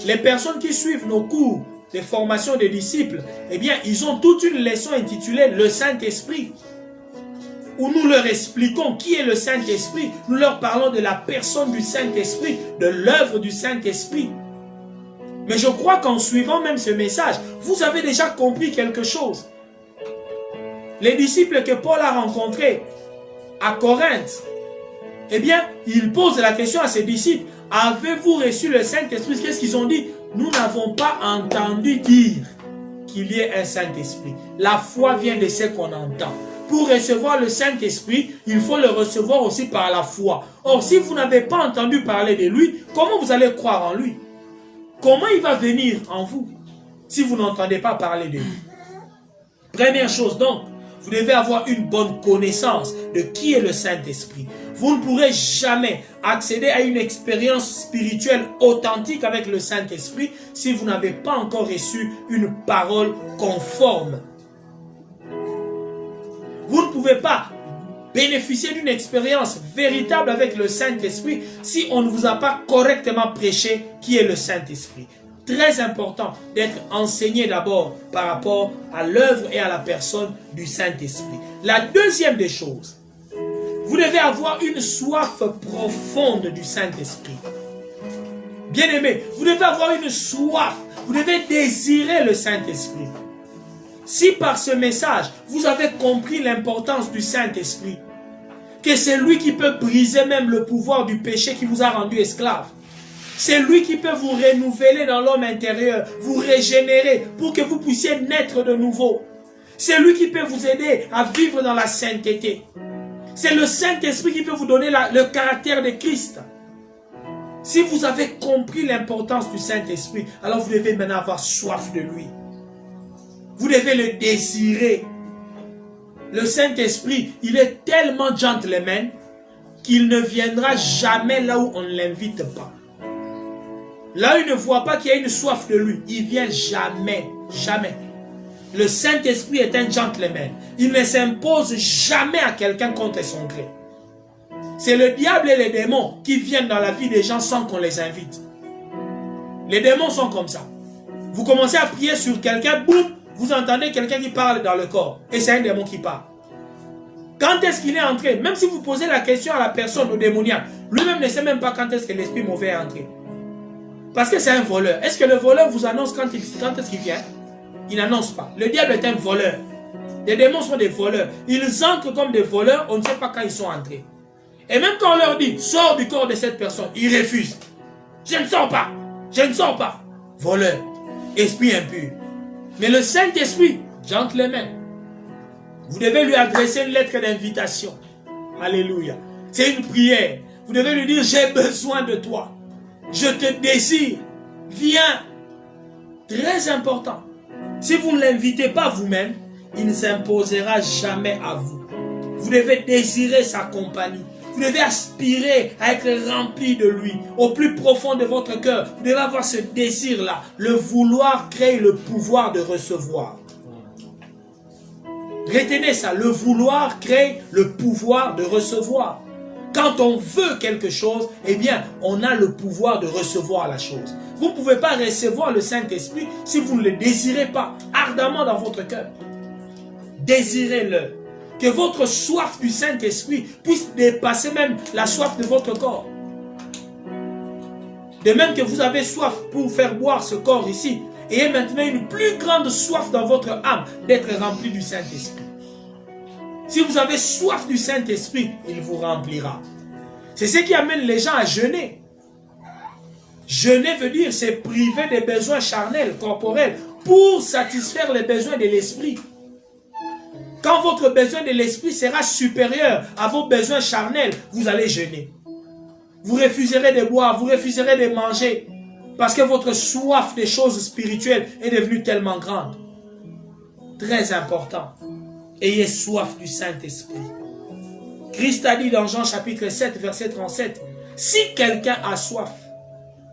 Les personnes qui suivent nos cours de formation des disciples, eh bien, ils ont toute une leçon intitulée « Le Saint-Esprit » où nous leur expliquons qui est le Saint-Esprit. Nous leur parlons de la personne du Saint-Esprit, de l'œuvre du Saint-Esprit. Mais je crois qu'en suivant même ce message, vous avez déjà compris quelque chose. Les disciples que Paul a rencontrés à Corinthe, eh bien, il pose la question à ses disciples, avez-vous reçu le Saint-Esprit? Qu'est-ce qu'ils ont dit? Nous n'avons pas entendu dire qu'il y ait un Saint-Esprit. La foi vient de ce qu'on entend. Pour recevoir le Saint-Esprit, il faut le recevoir aussi par la foi. Or, si vous n'avez pas entendu parler de lui, comment vous allez croire en lui? Comment il va venir en vous si vous n'entendez pas parler de lui? Première chose donc, vous devez avoir une bonne connaissance de qui est le Saint-Esprit. Vous ne pourrez jamais accéder à une expérience spirituelle authentique avec le Saint-Esprit si vous n'avez pas encore reçu une parole conforme. Vous ne pouvez pas bénéficier d'une expérience véritable avec le Saint-Esprit si on ne vous a pas correctement prêché qui est le Saint-Esprit. Très important d'être enseigné d'abord par rapport à l'œuvre et à la personne du Saint-Esprit. La deuxième des choses, vous devez avoir une soif profonde du Saint-Esprit. Bien-aimé, vous devez avoir une soif, vous devez désirer le Saint-Esprit. Si par ce message, vous avez compris l'importance du Saint-Esprit, que c'est lui qui peut briser même le pouvoir du péché qui vous a rendu esclave. C'est lui qui peut vous renouveler dans l'homme intérieur, vous régénérer pour que vous puissiez naître de nouveau. C'est lui qui peut vous aider à vivre dans la sainteté. C'est le Saint-Esprit qui peut vous donner le caractère de Christ. Si vous avez compris l'importance du Saint-Esprit, alors vous devez maintenant avoir soif de lui. Vous devez le désirer. Le Saint-Esprit, il est tellement gentleman qu'il ne viendra jamais là où on ne l'invite pas. Là où il ne voit pas qu'il y a une soif de lui, il ne vient jamais, jamais. Le Saint-Esprit est un gentleman. Il ne s'impose jamais à quelqu'un contre son gré. C'est le diable et les démons qui viennent dans la vie des gens sans qu'on les invite. Les démons sont comme ça. Vous commencez à prier sur quelqu'un, boum, vous entendez quelqu'un qui parle dans le corps. Et c'est un démon qui parle. Quand est-ce qu'il est entré? Même si vous posez la question à la personne, au démoniaque, lui-même ne sait même pas quand est-ce que l'esprit mauvais est entré. Parce que c'est un voleur. Est-ce que le voleur vous annonce quand est-ce qu'il vient? Il n'annonce pas. Le diable est un voleur. Les démons sont des voleurs. Ils entrent comme des voleurs, on ne sait pas quand ils sont entrés. Et même quand on leur dit, sors du corps de cette personne, ils refusent. Je ne sors pas. Je ne sors pas. Voleur. Esprit impur. Mais le Saint-Esprit, gentleman, vous devez lui adresser une lettre d'invitation. Alléluia. C'est une prière. Vous devez lui dire, j'ai besoin de toi. Je te désire. Viens. Très important. Si vous ne l'invitez pas vous-même, il ne s'imposera jamais à vous. Vous devez désirer sa compagnie. Vous devez aspirer à être rempli de lui. Au plus profond de votre cœur, vous devez avoir ce désir-là. Le vouloir crée le pouvoir de recevoir. Retenez ça. Le vouloir crée le pouvoir de recevoir. Quand on veut quelque chose, eh bien, on a le pouvoir de recevoir la chose. Vous ne pouvez pas recevoir le Saint-Esprit si vous ne le désirez pas ardemment dans votre cœur. Désirez-le. Que votre soif du Saint-Esprit puisse dépasser même la soif de votre corps. De même que vous avez soif pour faire boire ce corps ici, ayez maintenant une plus grande soif dans votre âme d'être rempli du Saint-Esprit. Si vous avez soif du Saint-Esprit, il vous remplira. C'est ce qui amène les gens à jeûner. Jeûner veut dire se priver des besoins charnels, corporels, pour satisfaire les besoins de l'esprit. Quand votre besoin de l'esprit sera supérieur à vos besoins charnels, vous allez jeûner. Vous refuserez de boire, vous refuserez de manger. Parce que votre soif des choses spirituelles est devenue tellement grande. Très important. Ayez soif du Saint-Esprit. Christ a dit dans Jean chapitre 7, verset 37, « Si quelqu'un a soif,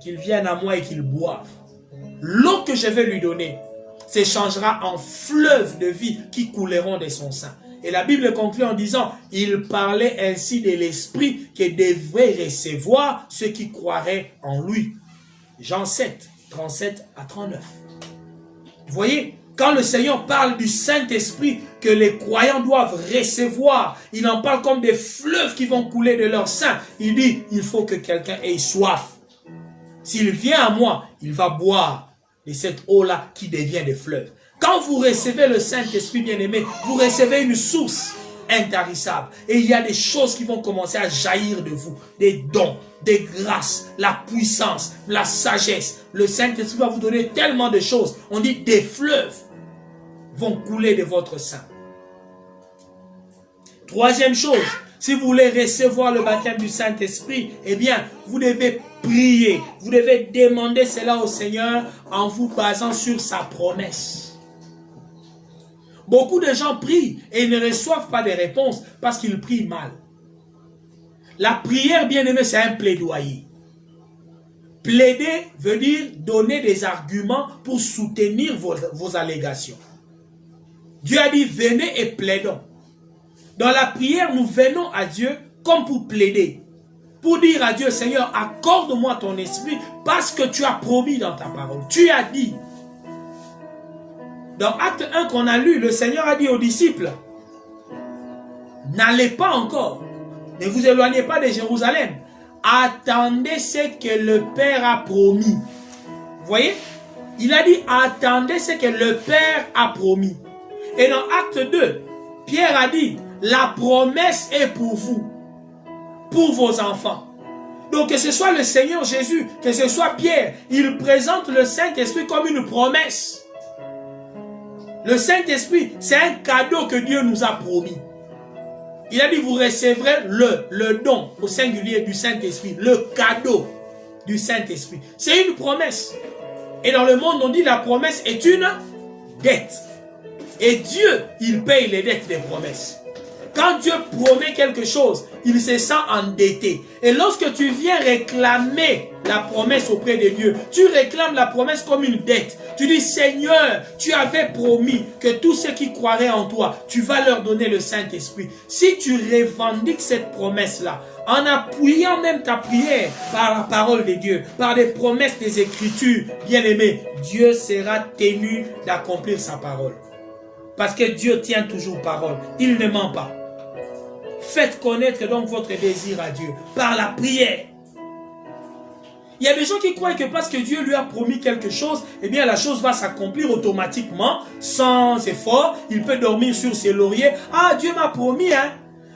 qu'il vienne à moi et qu'il boive. L'eau que je vais lui donner s'échangera en fleuves de vie qui couleront de son sein. » Et la Bible conclut en disant, il parlait ainsi de l'Esprit qui devrait recevoir ceux qui croiraient en lui. Jean 7, 37 à 39. Vous voyez, quand le Seigneur parle du Saint-Esprit que les croyants doivent recevoir, il en parle comme des fleuves qui vont couler de leur sein. Il dit, il faut que quelqu'un ait soif. S'il vient à moi, il va boire de cette eau-là qui devient des fleuves. Quand vous recevez le Saint-Esprit bien-aimé, vous recevez une source intarissable. Et il y a des choses qui vont commencer à jaillir de vous. Des dons, des grâces, la puissance, la sagesse. Le Saint-Esprit va vous donner tellement de choses. On dit des fleuves vont couler de votre sein. Troisième chose, si vous voulez recevoir le baptême du Saint-Esprit, eh bien, vous devez prier. Vous devez demander cela au Seigneur en vous basant sur sa promesse. Beaucoup de gens prient et ne reçoivent pas de réponses parce qu'ils prient mal. La prière, bien aimé, c'est un plaidoyer. Plaider veut dire donner des arguments pour soutenir vos allégations. Dieu a dit, venez et plaidons. Dans la prière, nous venons à Dieu comme pour plaider. Pour dire à Dieu, Seigneur, accorde-moi ton esprit parce que tu as promis dans ta parole. Tu as dit. Dans Acte 1 qu'on a lu, le Seigneur a dit aux disciples, n'allez pas encore, ne vous éloignez pas de Jérusalem, attendez ce que le Père a promis. Vous voyez? Il a dit, attendez ce que le Père a promis. Et dans Acte 2, Pierre a dit, la promesse est pour vous, pour vos enfants. Donc que ce soit le Seigneur Jésus, que ce soit Pierre, il présente le Saint-Esprit comme une promesse. Le Saint-Esprit, c'est un cadeau que Dieu nous a promis. Il a dit, vous recevrez le don au singulier du Saint-Esprit, le cadeau du Saint-Esprit. C'est une promesse. Et dans le monde, on dit la promesse est une dette. Et Dieu, il paye les dettes des promesses. Quand Dieu promet quelque chose, il se sent endetté. Et lorsque tu viens réclamer la promesse auprès de Dieu, tu réclames la promesse comme une dette. Tu dis, Seigneur, tu avais promis que tous ceux qui croiraient en toi, tu vas leur donner le Saint-Esprit. Si tu revendiques cette promesse-là, en appuyant même ta prière par la parole de Dieu, par les promesses des Écritures, bien-aimé, Dieu sera tenu d'accomplir sa parole. Parce que Dieu tient toujours parole. Il ne ment pas. Faites connaître donc votre désir à Dieu par la prière. Il y a des gens qui croient que parce que Dieu lui a promis quelque chose, eh bien la chose va s'accomplir automatiquement, sans effort. Il peut dormir sur ses lauriers. Ah, Dieu m'a promis, hein.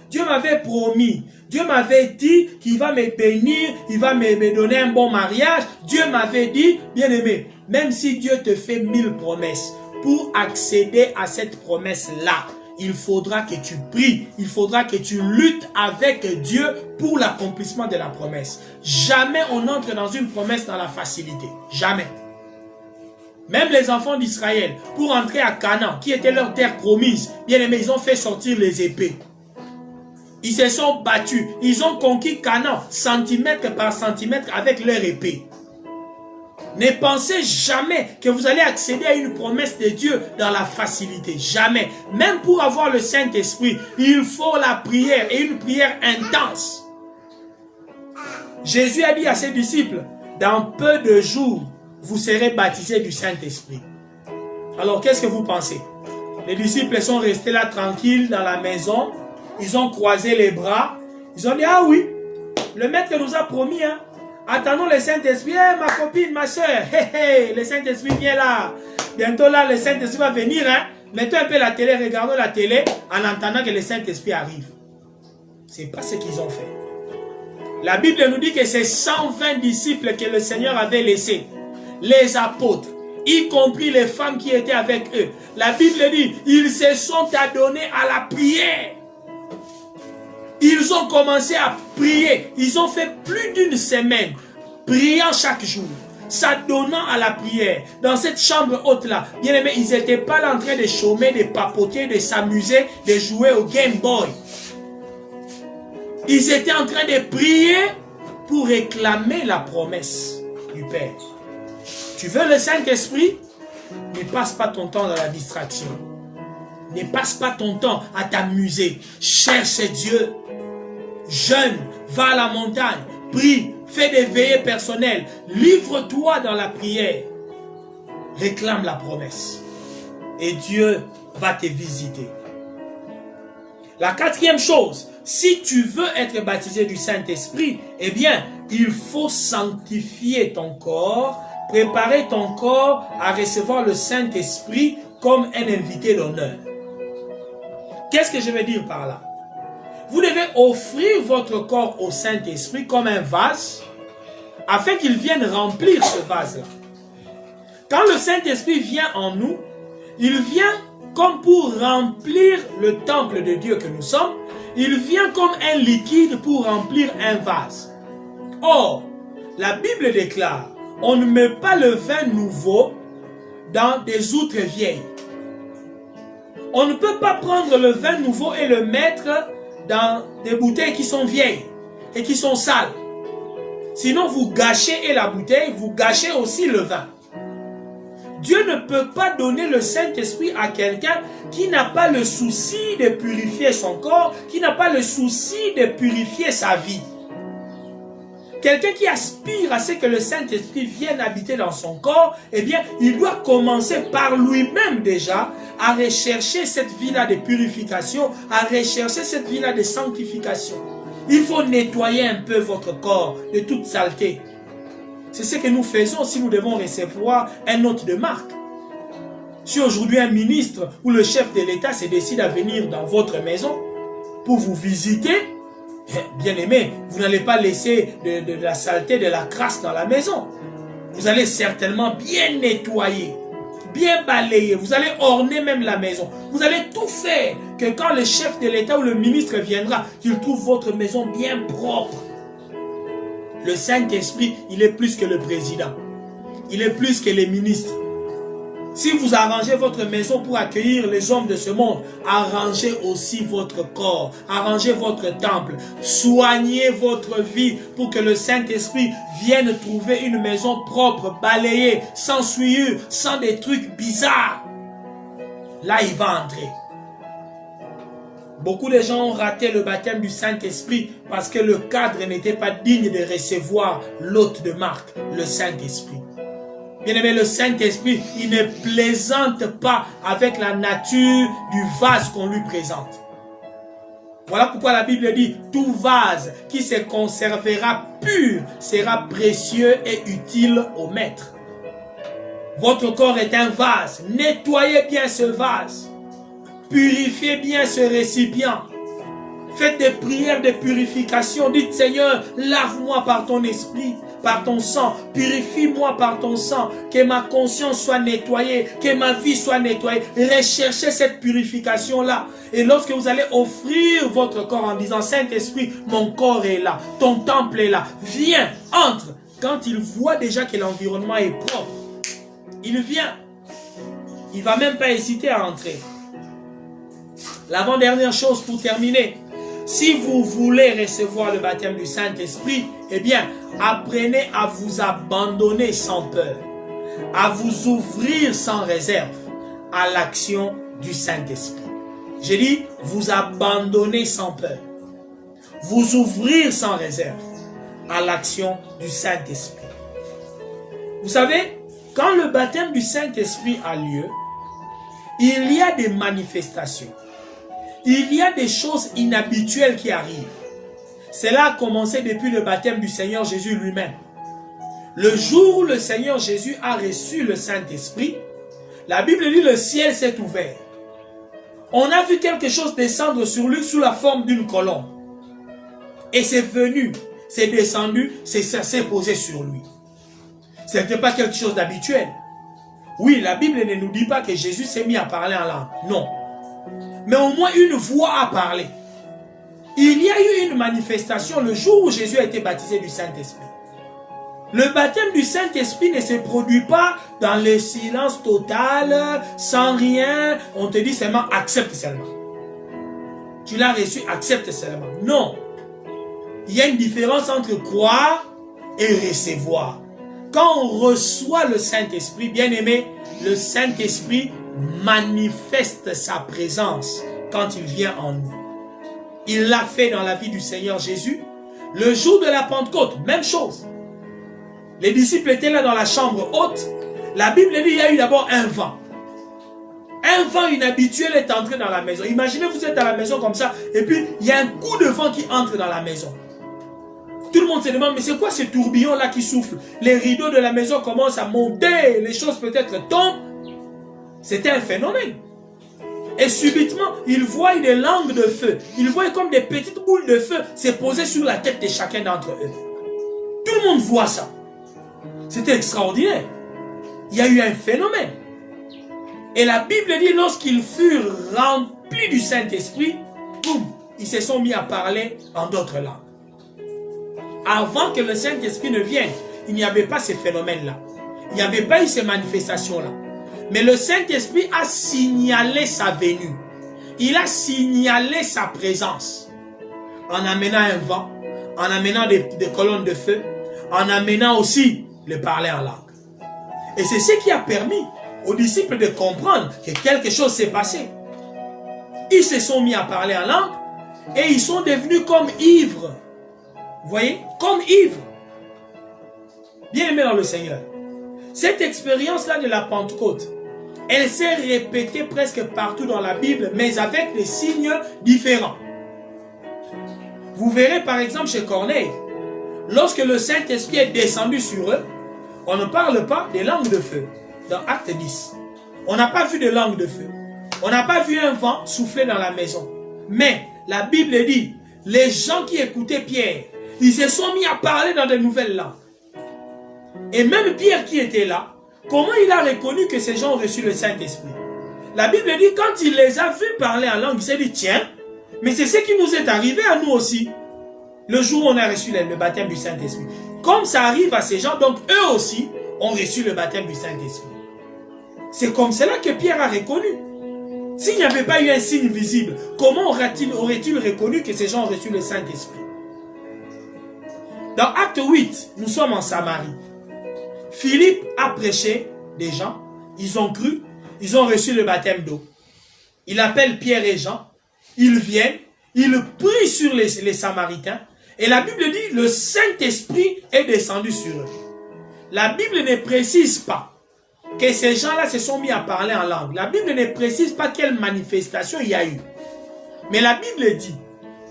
Dieu m'avait promis. Dieu m'avait dit qu'il va me bénir, il va me donner un bon mariage. Dieu m'avait dit, bien aimé, même si Dieu te fait 1000 promesses, pour accéder à cette promesse-là, il faudra que tu pries, il faudra que tu luttes avec Dieu pour l'accomplissement de la promesse. Jamais on entre dans une promesse dans la facilité. Jamais. Même les enfants d'Israël, pour entrer à Canaan, qui était leur terre promise, bien aimé, ils ont fait sortir les épées. Ils se sont battus, ils ont conquis Canaan centimètre par centimètre avec leur épée. Ne pensez jamais que vous allez accéder à une promesse de Dieu dans la facilité. Jamais. Même pour avoir le Saint-Esprit, il faut la prière et une prière intense. Jésus a dit à ses disciples, dans peu de jours, vous serez baptisés du Saint-Esprit. Alors, qu'est-ce que vous pensez? Les disciples sont restés là tranquilles dans la maison. Ils ont croisé les bras. Ils ont dit, ah oui, le maître nous a promis, hein. Attendons le Saint-Esprit. Hey, ma copine, ma soeur, hey, le Saint-Esprit vient là. Bientôt là, le Saint-Esprit va venir. Hein. Mettons un peu la télé, regardons la télé en entendant que le Saint-Esprit arrive. Ce n'est pas ce qu'ils ont fait. La Bible nous dit que c'est 120 disciples que le Seigneur avait laissés. Les apôtres, y compris les femmes qui étaient avec eux. La Bible dit, ils se sont adonnés à la prière. Ils ont commencé à prier. Ils ont fait plus d'une semaine priant chaque jour. s'adonnant à la prière, dans cette chambre haute-là, bien aimé, ils n'étaient pas là en train de chômer, de papoter, de s'amuser, de jouer au Game Boy. Ils étaient en train de prier pour réclamer la promesse du Père. Tu veux le Saint-Esprit? Ne passe pas ton temps dans la distraction. Ne passe pas ton temps à t'amuser. Cherche Dieu. Jeûne, va à la montagne, prie, fais des veillées personnelles. Livre-toi dans la prière. Réclame la promesse. Et Dieu va te visiter. La quatrième chose, si tu veux être baptisé du Saint-Esprit, eh bien, il faut sanctifier ton corps, préparer ton corps à recevoir le Saint-Esprit comme un invité d'honneur. Qu'est-ce que je veux dire par là? Vous devez offrir votre corps au Saint-Esprit comme un vase, afin qu'il vienne remplir ce vase-là. Quand le Saint-Esprit vient en nous, il vient comme pour remplir le temple de Dieu que nous sommes, il vient comme un liquide pour remplir un vase. Or, la Bible déclare, on ne met pas le vin nouveau dans des outres vieilles. On ne peut pas prendre le vin nouveau et le mettre dans des bouteilles qui sont vieilles et qui sont sales. Sinon, vous gâchez la bouteille, vous gâchez aussi le vin. Dieu ne peut pas donner le Saint-Esprit à quelqu'un qui n'a pas le souci de purifier son corps, qui n'a pas le souci de purifier sa vie. Quelqu'un qui aspire à ce que le Saint-Esprit vienne habiter dans son corps, eh bien, il doit commencer par lui-même déjà à rechercher cette vie-là de purification, à rechercher cette vie-là de sanctification. Il faut nettoyer un peu votre corps de toute saleté. C'est ce que nous faisons si nous devons recevoir un hôte de marque. Si aujourd'hui un ministre ou le chef de l'État se décide à venir dans votre maison pour vous visiter, bien aimé, vous n'allez pas laisser de la saleté, de la crasse dans la maison. Vous allez certainement bien nettoyer, bien balayer. Vous allez orner même la maison. Vous allez tout faire que quand le chef de l'État ou le ministre viendra, qu'il trouve votre maison bien propre. Le Saint-Esprit, il est plus que le président. Il est plus que les ministres. Si vous arrangez votre maison pour accueillir les hommes de ce monde, arrangez aussi votre corps, arrangez votre temple, soignez votre vie pour que le Saint-Esprit vienne trouver une maison propre, balayée, sans souillure, sans des trucs bizarres. Là, il va entrer. Beaucoup de gens ont raté le baptême du Saint-Esprit parce que le cadre n'était pas digne de recevoir l'hôte de marque, le Saint-Esprit. Bien-aimé, le Saint-Esprit, il ne plaisante pas avec la nature du vase qu'on lui présente. Voilà pourquoi la Bible dit, tout vase qui se conservera pur sera précieux et utile au maître. Votre corps est un vase. Nettoyez bien ce vase. Purifiez bien ce récipient. Faites des prières de purification. Dites, Seigneur, lave-moi par ton esprit, par ton sang. Purifie-moi par ton sang. Que ma conscience soit nettoyée, que ma vie soit nettoyée. Recherchez cette purification-là. Et lorsque vous allez offrir votre corps en disant, Saint-Esprit, mon corps est là, ton temple est là. Viens, entre. Quand il voit déjà que l'environnement est propre, il vient. Il ne va même pas hésiter à entrer. L'avant-dernière chose pour terminer, si vous voulez recevoir le baptême du Saint-Esprit, eh bien, apprenez à vous abandonner sans peur, à vous ouvrir sans réserve à l'action du Saint-Esprit. J'ai dit, vous abandonner sans peur, vous ouvrir sans réserve à l'action du Saint-Esprit. Vous savez, quand le baptême du Saint-Esprit a lieu, il y a des manifestations. Il y a des choses inhabituelles qui arrivent. Cela a commencé depuis le baptême du Seigneur Jésus lui-même. Le jour où le Seigneur Jésus a reçu le Saint-Esprit, la Bible dit le ciel s'est ouvert. On a vu quelque chose descendre sur lui sous la forme d'une colombe. Et c'est venu, c'est descendu, c'est posé sur lui. Ce n'était pas quelque chose d'habituel. Oui, la Bible ne nous dit pas que Jésus s'est mis à parler en langue. Non. Mais au moins une voix a parlé. Il y a eu une manifestation le jour où Jésus a été baptisé du Saint-Esprit. Le baptême du Saint-Esprit ne se produit pas dans le silence total, sans rien. On te dit seulement, accepte seulement. Tu l'as reçu, accepte seulement. Non. Il y a une différence entre croire et recevoir. Quand on reçoit le Saint-Esprit, bien aimé, le Saint-Esprit manifeste sa présence quand il vient en nous. Il l'a fait dans la vie du Seigneur Jésus. Le jour de la Pentecôte, même chose. Les disciples étaient là dans la chambre haute. La Bible dit qu'il y a eu d'abord un vent. Un vent inhabituel est entré dans la maison. Imaginez, vous êtes à la maison comme ça, et puis il y a un coup de vent qui entre dans la maison. Tout le monde se demande, mais c'est quoi ce tourbillon-là qui souffle? Les rideaux de la maison commencent à monter, les choses peut-être tombent. C'était un phénomène. Et subitement, ils voient des langues de feu. Ils voient comme des petites boules de feu se poser sur la tête de chacun d'entre eux. Tout le monde voit ça. C'était extraordinaire. Il y a eu un phénomène. Et la Bible dit, lorsqu'ils furent remplis du Saint-Esprit, boum, ils se sont mis à parler en d'autres langues. Avant que le Saint-Esprit ne vienne, il n'y avait pas ces phénomènes-là. Il n'y avait pas eu ces manifestations-là. Mais le Saint-Esprit a signalé sa venue. Il a signalé sa présence. En amenant un vent, en amenant des colonnes de feu, en amenant aussi le parler en langue. Et c'est ce qui a permis aux disciples de comprendre que quelque chose s'est passé. Ils se sont mis à parler en langue et ils sont devenus comme ivres. Vous voyez? Comme ivres. Bien aimés dans le Seigneur. Cette expérience-là de la Pentecôte, elle s'est répétée presque partout dans la Bible, mais avec des signes différents. Vous verrez par exemple chez Corneille, lorsque le Saint-Esprit est descendu sur eux, on ne parle pas des langues de feu. Dans Acte 10, on n'a pas vu de langue de feu. On n'a pas vu un vent souffler dans la maison. Mais la Bible dit, les gens qui écoutaient Pierre, ils se sont mis à parler dans de nouvelles langues. Et même Pierre qui était là, comment il a reconnu que ces gens ont reçu le Saint-Esprit? La Bible dit, quand il les a vus parler en langue, il s'est dit, tiens, mais c'est ce qui nous est arrivé à nous aussi. Le jour où on a reçu le baptême du Saint-Esprit. Comme ça arrive à ces gens, donc eux aussi ont reçu le baptême du Saint-Esprit. C'est comme cela que Pierre a reconnu. S'il n'y avait pas eu un signe visible, comment aurait-il reconnu que ces gens ont reçu le Saint-Esprit? Dans Acte 8, nous sommes en Samarie. Philippe a prêché des gens, ils ont cru, ils ont reçu le baptême d'eau. Il appelle Pierre et Jean, ils viennent, ils prient sur les Samaritains, et la Bible dit, le Saint-Esprit est descendu sur eux. La Bible ne précise pas que ces gens-là se sont mis à parler en langue. La Bible ne précise pas quelle manifestation il y a eu. Mais la Bible dit,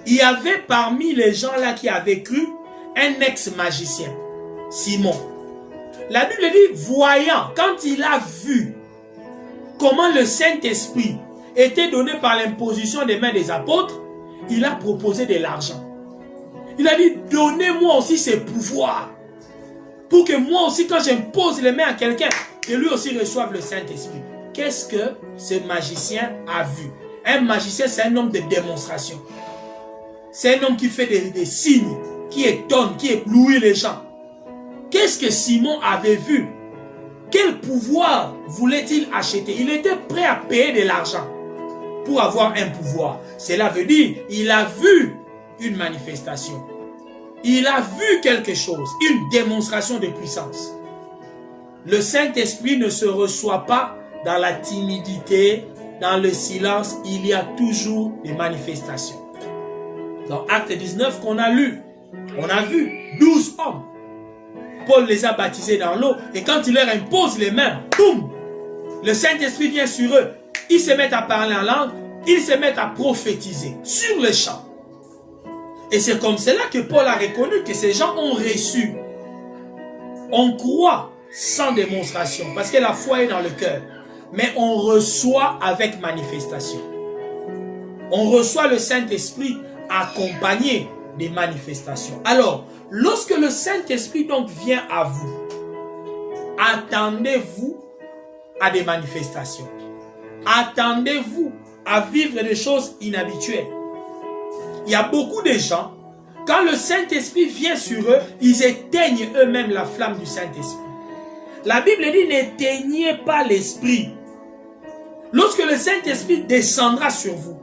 il y avait parmi les gens-là qui avaient cru, un ex-magicien, Simon. La Bible dit, voyant, quand il a vu comment le Saint-Esprit était donné par l'imposition des mains des apôtres, il a proposé de l'argent. Il a dit, donnez-moi aussi ces pouvoirs. Pour que moi aussi, quand j'impose les mains à quelqu'un, que lui aussi reçoive le Saint-Esprit. Qu'est-ce que ce magicien a vu? Un magicien, c'est un homme de démonstration. C'est un homme qui fait des signes, qui étonne, qui éblouit les gens. Qu'est-ce que Simon avait vu? Quel pouvoir voulait-il acheter? Il était prêt à payer de l'argent pour avoir un pouvoir. Cela veut dire, il a vu une manifestation. Il a vu quelque chose, une démonstration de puissance. Le Saint-Esprit ne se reçoit pas dans la timidité, dans le silence. Il y a toujours des manifestations. Dans Acte 19 qu'on a lu, on a vu 12 hommes. Paul les a baptisés dans l'eau et quand il leur impose les mains, boum, le Saint-Esprit vient sur eux. Ils se mettent à parler en langue, ils se mettent à prophétiser sur le champ. Et c'est comme cela que Paul a reconnu que ces gens ont reçu. On croit sans démonstration, parce que la foi est dans le cœur. Mais on reçoit avec manifestation. On reçoit le Saint-Esprit accompagné des manifestations. Alors, lorsque le Saint-Esprit donc vient à vous, attendez-vous à des manifestations. Attendez-vous à vivre des choses inhabituelles. Il y a beaucoup de gens, Quand le Saint-Esprit vient sur eux, ils éteignent eux-mêmes la flamme du Saint-Esprit. La Bible dit, n'éteignez pas l'Esprit. Lorsque le Saint-Esprit descendra sur vous,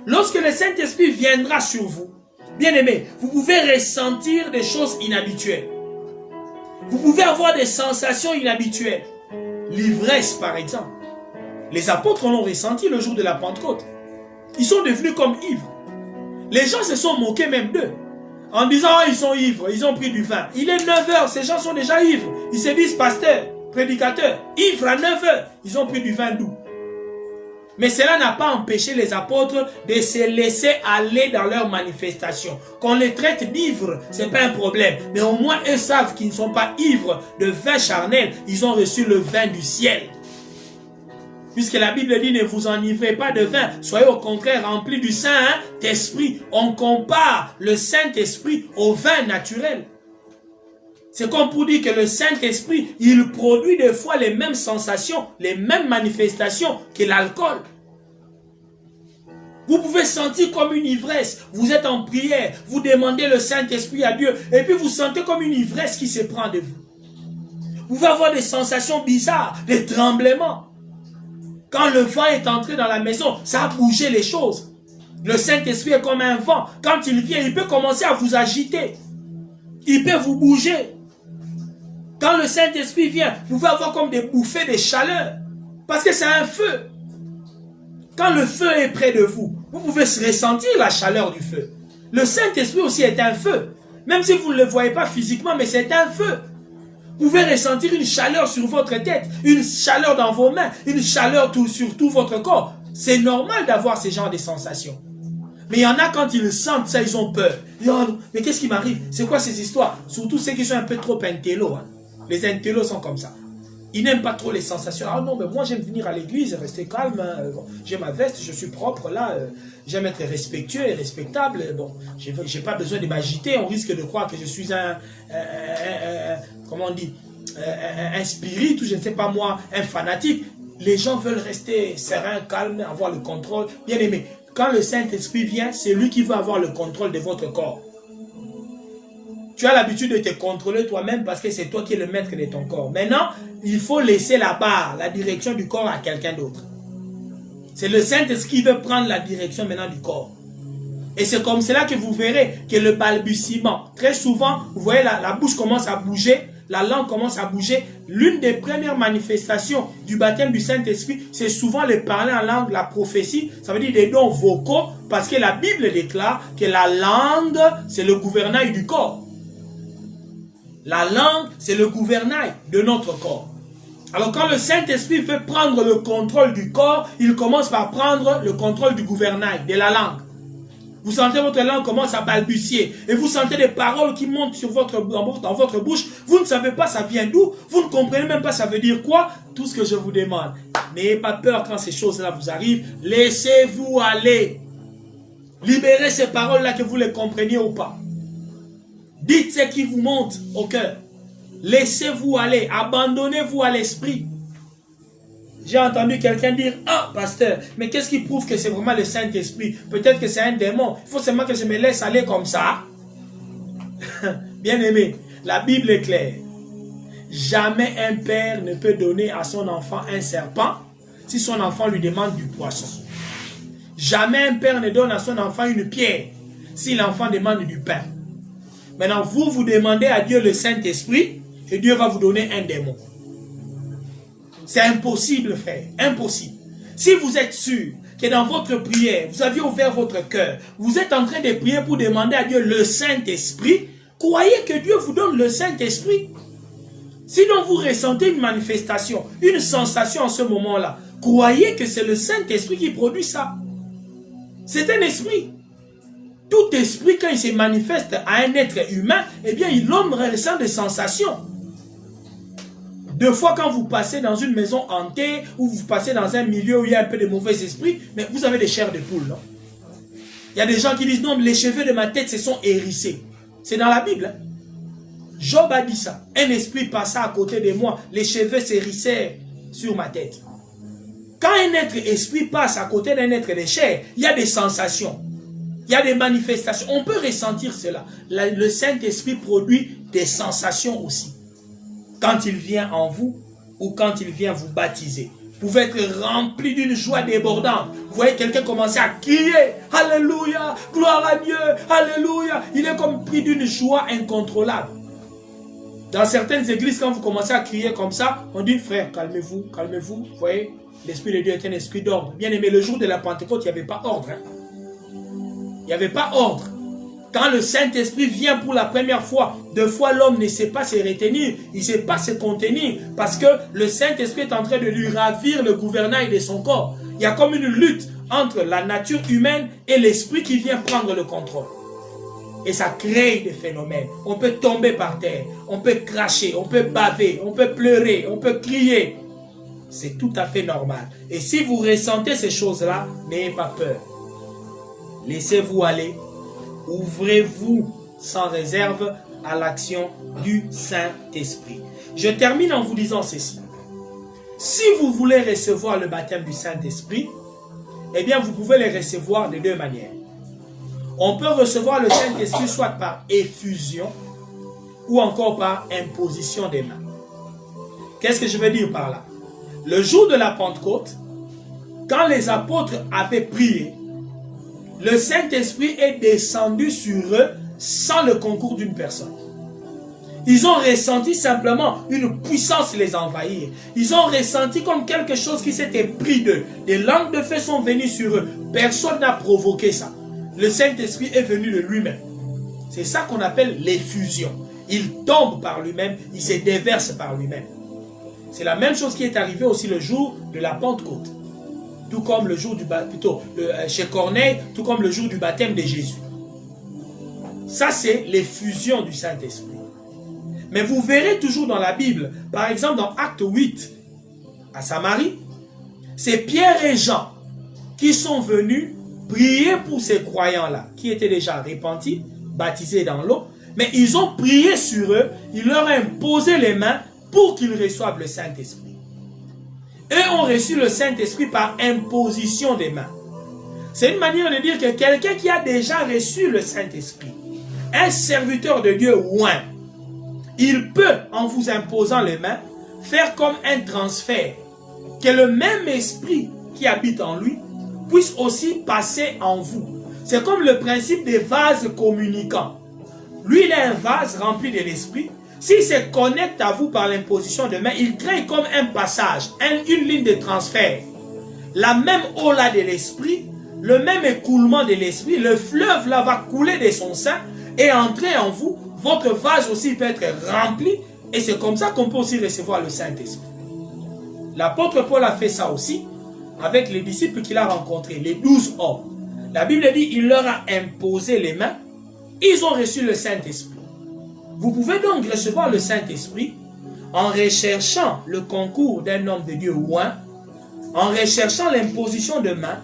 lorsque le Saint-Esprit viendra sur vous, bien-aimés, vous pouvez ressentir des choses inhabituelles. Vous pouvez avoir des sensations inhabituelles. L'ivresse, par exemple. Les apôtres l'ont ressenti le jour de la Pentecôte. Ils sont devenus comme ivres. Les gens se sont moqués même d'eux. En disant, oh, ils sont ivres, ils ont pris du vin. Il est 9 h, ces gens sont déjà ivres. Ils se disent pasteurs, prédicateurs. Ivres à 9 h, ils ont pris du vin doux. Mais cela n'a pas empêché les apôtres de se laisser aller dans leurs manifestations. Qu'on les traite d'ivres, ce n'est pas un problème. Mais au moins, eux savent qu'ils ne sont pas ivres de vin charnel. Ils ont reçu le vin du ciel. Puisque la Bible dit, ne vous enivrez pas de vin. Soyez au contraire remplis du Saint-Esprit. On compare le Saint-Esprit au vin naturel. C'est comme pour dire que le Saint-Esprit, il produit des fois les mêmes sensations, les mêmes manifestations que l'alcool. Vous pouvez sentir comme une ivresse. Vous êtes en prière, vous demandez le Saint-Esprit à Dieu, et puis vous sentez comme une ivresse qui se prend de vous. Vous pouvez avoir des sensations bizarres, des tremblements. Quand le vent est entré dans la maison, ça a bougé les choses. Le Saint-Esprit est comme un vent. Quand il vient, il peut commencer à vous agiter. Il peut vous bouger. Quand le Saint-Esprit vient, vous pouvez avoir comme des bouffées de chaleur. Parce que c'est un feu. Quand le feu est près de vous, vous pouvez ressentir la chaleur du feu. Le Saint-Esprit aussi est un feu. Même si vous ne le voyez pas physiquement, mais c'est un feu. Vous pouvez ressentir une chaleur sur votre tête, une chaleur dans vos mains, une chaleur sur tout votre corps. C'est normal d'avoir ce genre de sensations. Mais il y en a quand ils sentent ça, ils ont peur. Ils disent, oh, mais qu'est-ce qui m'arrive? C'est quoi ces histoires? Surtout ceux qui sont un peu trop intello. Hein. Les intellos sont comme ça. Ils n'aiment pas trop les sensations. Ah non, mais moi j'aime venir à l'église, rester calme. Bon, j'ai ma veste, je suis propre là. J'aime être respectueux et respectable. Bon, j'ai pas besoin de m'agiter. On risque de croire que je suis comment on dit, un spirit ou je ne sais pas moi, un fanatique. Les gens veulent rester sereins, calmes, avoir le contrôle. Bien aimé, quand le Saint-Esprit vient, c'est lui qui veut avoir le contrôle de votre corps. Tu as l'habitude de te contrôler toi-même parce que c'est toi qui es le maître de ton corps. Maintenant, il faut laisser la barre, la direction du corps à quelqu'un d'autre. C'est le Saint-Esprit qui veut prendre la direction maintenant du corps. Et c'est comme cela que vous verrez que le balbutiement, très souvent, vous voyez la bouche commence à bouger, la langue commence à bouger. L'une des premières manifestations du baptême du Saint-Esprit, c'est souvent le parler en langue, la prophétie, ça veut dire des dons vocaux, parce que la Bible déclare que la langue, c'est le gouvernail du corps. La langue, c'est le gouvernail de notre corps. Alors quand le Saint-Esprit veut prendre le contrôle du corps, il commence par prendre le contrôle du gouvernail, de la langue. Vous sentez votre langue commence à balbutier. Et vous sentez des paroles qui montent sur dans votre bouche. Vous ne savez pas ça vient d'où. Vous ne comprenez même pas ça veut dire quoi. Tout ce que je vous demande. N'ayez pas peur quand ces choses-là vous arrivent. Laissez-vous aller. Libérez ces paroles-là que vous les compreniez ou pas. Dites ce qui vous monte au cœur. Laissez-vous aller. Abandonnez-vous à l'esprit. J'ai entendu quelqu'un dire, ah, pasteur, mais qu'est-ce qui prouve que c'est vraiment le Saint-Esprit? Peut-être que c'est un démon. Il faut seulement que je me laisse aller comme ça. Bien aimé, la Bible est claire. Jamais un père ne peut donner à son enfant un serpent si son enfant lui demande du poisson. Jamais un père ne donne à son enfant une pierre si l'enfant demande du pain. Maintenant, vous demandez à Dieu le Saint-Esprit et Dieu va vous donner un démon. C'est impossible, frère. Impossible. Si vous êtes sûr que dans votre prière, vous aviez ouvert votre cœur, vous êtes en train de prier pour demander à Dieu le Saint-Esprit, croyez que Dieu vous donne le Saint-Esprit. Sinon, vous ressentez une manifestation, une sensation en ce moment-là. Croyez que c'est le Saint-Esprit qui produit ça. C'est un esprit. Tout esprit, quand il se manifeste à un être humain, eh bien, l'homme ressent des sensations. Deux fois, quand vous passez dans une maison hantée, ou vous passez dans un milieu où il y a un peu de mauvais esprits, mais vous avez des chairs de poule, non? Il y a des gens qui disent, non, mais les cheveux de ma tête se sont hérissés. C'est dans la Bible. Hein? Job a dit ça. Un esprit passa à côté de moi, les cheveux s'hérissaient sur ma tête. Quand un être esprit passe à côté d'un être de chair, il y a des sensations. Il y a des manifestations. On peut ressentir cela. Le Saint-Esprit produit des sensations aussi. Quand il vient en vous ou quand il vient vous baptiser. Vous pouvez être rempli d'une joie débordante. Vous voyez quelqu'un commencer à crier. Alléluia, gloire à Dieu, Alléluia. Il est comme pris d'une joie incontrôlable. Dans certaines églises, quand vous commencez à crier comme ça, on dit, frère, calmez-vous, calmez-vous. Vous voyez, l'Esprit de Dieu est un esprit d'ordre. Bien aimé, le jour de la Pentecôte, il n'y avait pas ordre. Hein? Il n'y avait pas ordre. Quand le Saint-Esprit vient pour la première fois, deux fois l'homme ne sait pas se retenir, il ne sait pas se contenir, parce que le Saint-Esprit est en train de lui ravir le gouvernail de son corps. Il y a comme une lutte entre la nature humaine et l'Esprit qui vient prendre le contrôle. Et ça crée des phénomènes. On peut tomber par terre, on peut cracher, on peut baver, on peut pleurer, on peut crier. C'est tout à fait normal. Et si vous ressentez ces choses-là, n'ayez pas peur. Laissez-vous aller. Ouvrez-vous sans réserve à l'action du Saint-Esprit. Je termine en vous disant ceci. Si vous voulez recevoir le baptême du Saint-Esprit, eh bien vous pouvez le recevoir de deux manières. On peut recevoir le Saint-Esprit soit par effusion ou encore par imposition des mains. Qu'est-ce que je veux dire par là? Le jour de la Pentecôte, quand les apôtres avaient prié, le Saint-Esprit est descendu sur eux sans le concours d'une personne. Ils ont ressenti simplement une puissance les envahir. Ils ont ressenti comme quelque chose qui s'était pris d'eux. Des langues de feu sont venues sur eux. Personne n'a provoqué ça. Le Saint-Esprit est venu de lui-même. C'est ça qu'on appelle l'effusion. Il tombe par lui-même, il se déverse par lui-même. C'est la même chose qui est arrivée aussi le jour de la Pentecôte. Tout comme le jour du chez Corneille, tout comme le jour du baptême de Jésus. Ça, c'est l'effusion du Saint-Esprit. Mais vous verrez toujours dans la Bible, par exemple dans Acte 8, à Samarie, c'est Pierre et Jean qui sont venus prier pour ces croyants-là, qui étaient déjà repentis, baptisés dans l'eau, mais ils ont prié sur eux, ils leur ont imposé les mains pour qu'ils reçoivent le Saint-Esprit. Eux ont reçu le Saint-Esprit par imposition des mains. C'est une manière de dire que quelqu'un qui a déjà reçu le Saint-Esprit, un serviteur de Dieu oint, il peut, en vous imposant les mains, faire comme un transfert, que le même esprit qui habite en lui puisse aussi passer en vous. C'est comme le principe des vases communicants. Lui, il a un vase rempli de l'esprit. S'il se connecte à vous par l'imposition de main, il crée comme un passage, une ligne de transfert. La même eau là de l'esprit, le même écoulement de l'esprit, le fleuve là va couler de son sein et entrer en vous. Votre vase aussi peut être rempli et c'est comme ça qu'on peut aussi recevoir le Saint-Esprit. L'apôtre Paul a fait ça aussi avec les disciples qu'il a rencontrés, les 12 hommes. La Bible dit il leur a imposé les mains, ils ont reçu le Saint-Esprit. Vous pouvez donc recevoir le Saint-Esprit en recherchant le concours d'un homme de Dieu oint, en recherchant l'imposition de main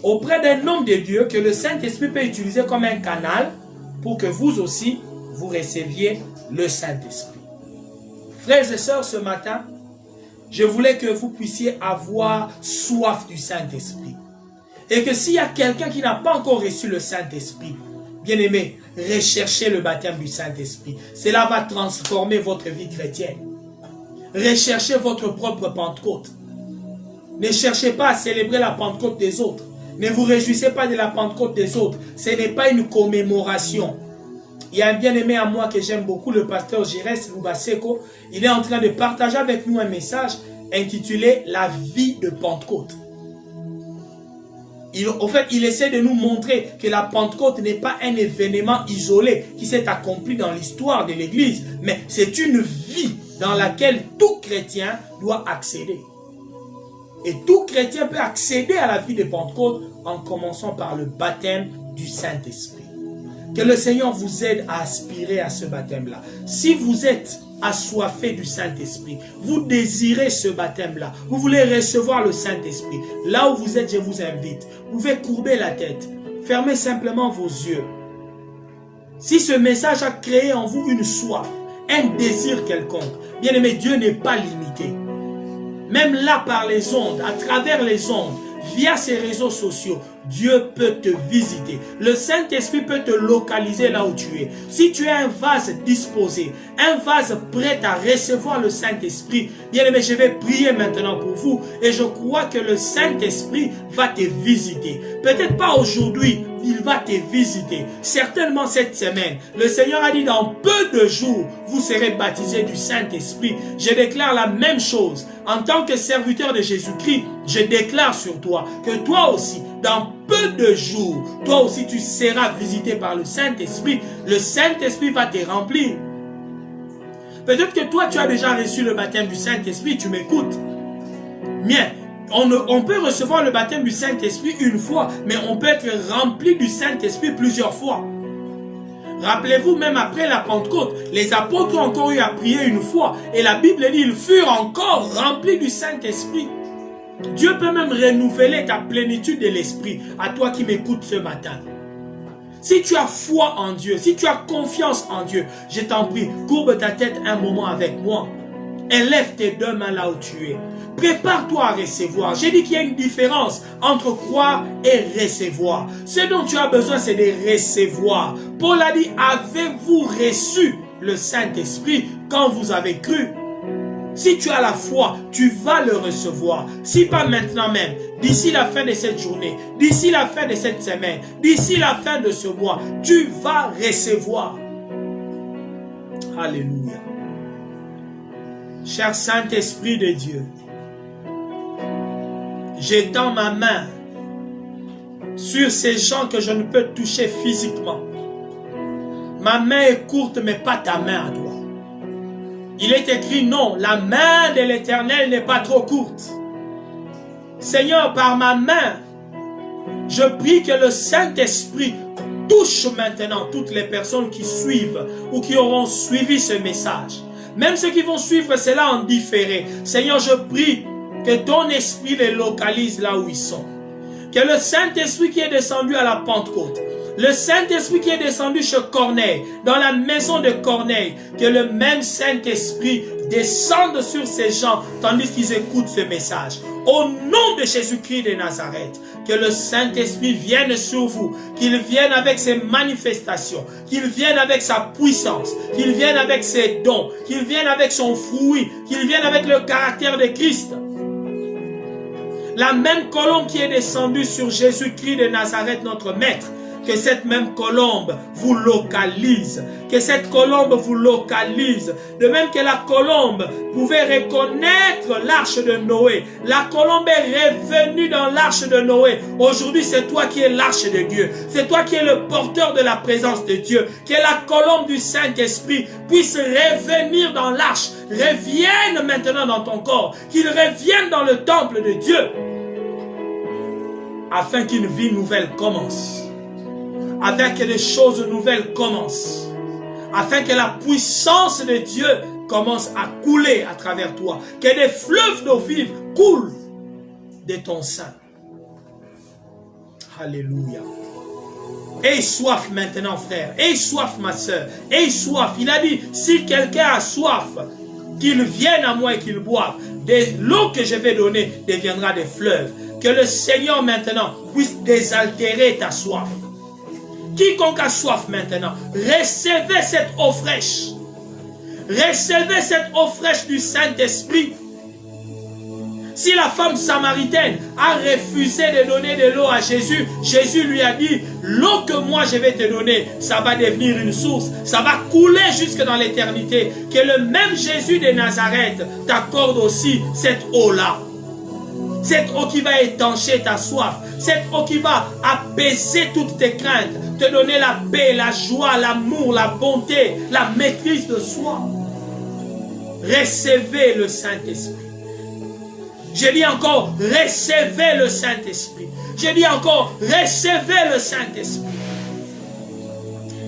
auprès d'un homme de Dieu que le Saint-Esprit peut utiliser comme un canal pour que vous aussi, vous receviez le Saint-Esprit. Frères et sœurs, ce matin, je voulais que vous puissiez avoir soif du Saint-Esprit. Et que s'il y a quelqu'un qui n'a pas encore reçu le Saint-Esprit, bien aimé, recherchez le baptême du Saint-Esprit. Cela va transformer votre vie chrétienne. Recherchez votre propre Pentecôte. Ne cherchez pas à célébrer la Pentecôte des autres. Ne vous réjouissez pas de la Pentecôte des autres. Ce n'est pas une commémoration. Il y a un bien-aimé à moi que j'aime beaucoup, le pasteur Jérès Loubaseko. Il est en train de partager avec nous un message intitulé « La vie de Pentecôte ». En fait, il essaie de nous montrer que la Pentecôte n'est pas un événement isolé qui s'est accompli dans l'histoire de l'Église, mais c'est une vie dans laquelle tout chrétien doit accéder. Et tout chrétien peut accéder à la vie de Pentecôte en commençant par le baptême du Saint-Esprit. Que le Seigneur vous aide à aspirer à ce baptême-là. Si vous êtes assoiffé du Saint-Esprit, vous désirez ce baptême-là, vous voulez recevoir le Saint-Esprit, là où vous êtes, je vous invite. Vous pouvez courber la tête, fermez simplement vos yeux. Si ce message a créé en vous une soif, un désir quelconque, bien aimé, Dieu n'est pas limité. Même là, par les ondes, à travers les ondes, via ces réseaux sociaux, Dieu peut te visiter. Le Saint-Esprit peut te localiser là où tu es. Si tu es un vase disposé, un vase prêt à recevoir le Saint-Esprit, bien aimé, je vais prier maintenant pour vous et je crois que le Saint-Esprit va te visiter. Peut-être pas aujourd'hui, il va te visiter. Certainement cette semaine. Le Seigneur a dit dans peu de jours, vous serez baptisés du Saint-Esprit. Je déclare la même chose. En tant que serviteur de Jésus-Christ, je déclare sur toi que toi aussi, dans peu de jours, toi aussi tu seras visité par le Saint-Esprit. Le Saint-Esprit va te remplir. Peut-être que toi tu as déjà reçu le baptême du Saint-Esprit, tu m'écoutes. Bien, on peut recevoir le baptême du Saint-Esprit une fois, mais on peut être rempli du Saint-Esprit plusieurs fois. Rappelez-vous, même après la Pentecôte, les apôtres ont encore eu à prier une fois. Et la Bible dit, ils furent encore remplis du Saint-Esprit. Dieu peut même renouveler ta plénitude de l'Esprit à toi qui m'écoutes ce matin. Si tu as foi en Dieu, si tu as confiance en Dieu, je t'en prie, courbe ta tête un moment avec moi. Élève tes deux mains là où tu es. Prépare-toi à recevoir. J'ai dit qu'il y a une différence entre croire et recevoir. Ce dont tu as besoin, c'est de recevoir. Paul a dit, avez-vous reçu le Saint-Esprit quand vous avez cru? Si tu as la foi, tu vas le recevoir. Si pas maintenant même, d'ici la fin de cette journée, d'ici la fin de cette semaine, d'ici la fin de ce mois, tu vas recevoir. Alléluia. Cher Saint-Esprit de Dieu, j'étends ma main sur ces gens que je ne peux toucher physiquement. Ma main est courte, mais pas ta main à toi. Il est écrit non, la main de l'Éternel n'est pas trop courte. Seigneur, par ma main, je prie que le Saint-Esprit touche maintenant toutes les personnes qui suivent ou qui auront suivi ce message. Même ceux qui vont suivre cela en différé. Seigneur, je prie que ton esprit les localise là où ils sont. Que le Saint-Esprit qui est descendu à la Pentecôte, le Saint-Esprit qui est descendu chez Corneille, dans la maison de Corneille, que le même Saint-Esprit descende sur ces gens tandis qu'ils écoutent ce message. Au nom de Jésus-Christ de Nazareth, que le Saint-Esprit vienne sur vous, qu'il vienne avec ses manifestations, qu'il vienne avec sa puissance, qu'il vienne avec ses dons, qu'il vienne avec son fruit, qu'il vienne avec le caractère de Christ. La même colombe qui est descendue sur Jésus-Christ de Nazareth, notre Maître, que cette même colombe vous localise. Que cette colombe vous localise. De même que la colombe pouvait reconnaître l'arche de Noé. La colombe est revenue dans l'arche de Noé. Aujourd'hui, c'est toi qui es l'arche de Dieu. C'est toi qui es le porteur de la présence de Dieu. Que la colombe du Saint-Esprit puisse revenir dans l'arche. Revienne maintenant dans ton corps. Qu'il revienne dans le temple de Dieu. Afin qu'une vie nouvelle commence. Afin que des choses nouvelles commencent. Afin que la puissance de Dieu commence à couler à travers toi. Que des fleuves d'eau vive coulent de ton sein. Alléluia. Aie soif maintenant, frère. Aie soif, ma soeur. Aie soif. Il a dit, si quelqu'un a soif, qu'il vienne à moi et qu'il boive. De l'eau que je vais donner deviendra des fleuves. Que le Seigneur maintenant puisse désaltérer ta soif. Quiconque a soif maintenant, recevez cette eau fraîche. Recevez cette eau fraîche du Saint-Esprit. Si la femme samaritaine a refusé de donner de l'eau à Jésus, Jésus lui a dit, l'eau que moi je vais te donner, ça va devenir une source, ça va couler jusque dans l'éternité. Que le même Jésus de Nazareth t'accorde aussi cette eau-là. Cette eau qui va étancher ta soif. Cette eau qui va apaiser toutes tes craintes. Te donner la paix, la joie, l'amour, la bonté, la maîtrise de soi. Recevez le Saint-Esprit. Je dis encore, recevez le Saint-Esprit. Je dis encore, recevez le Saint-Esprit.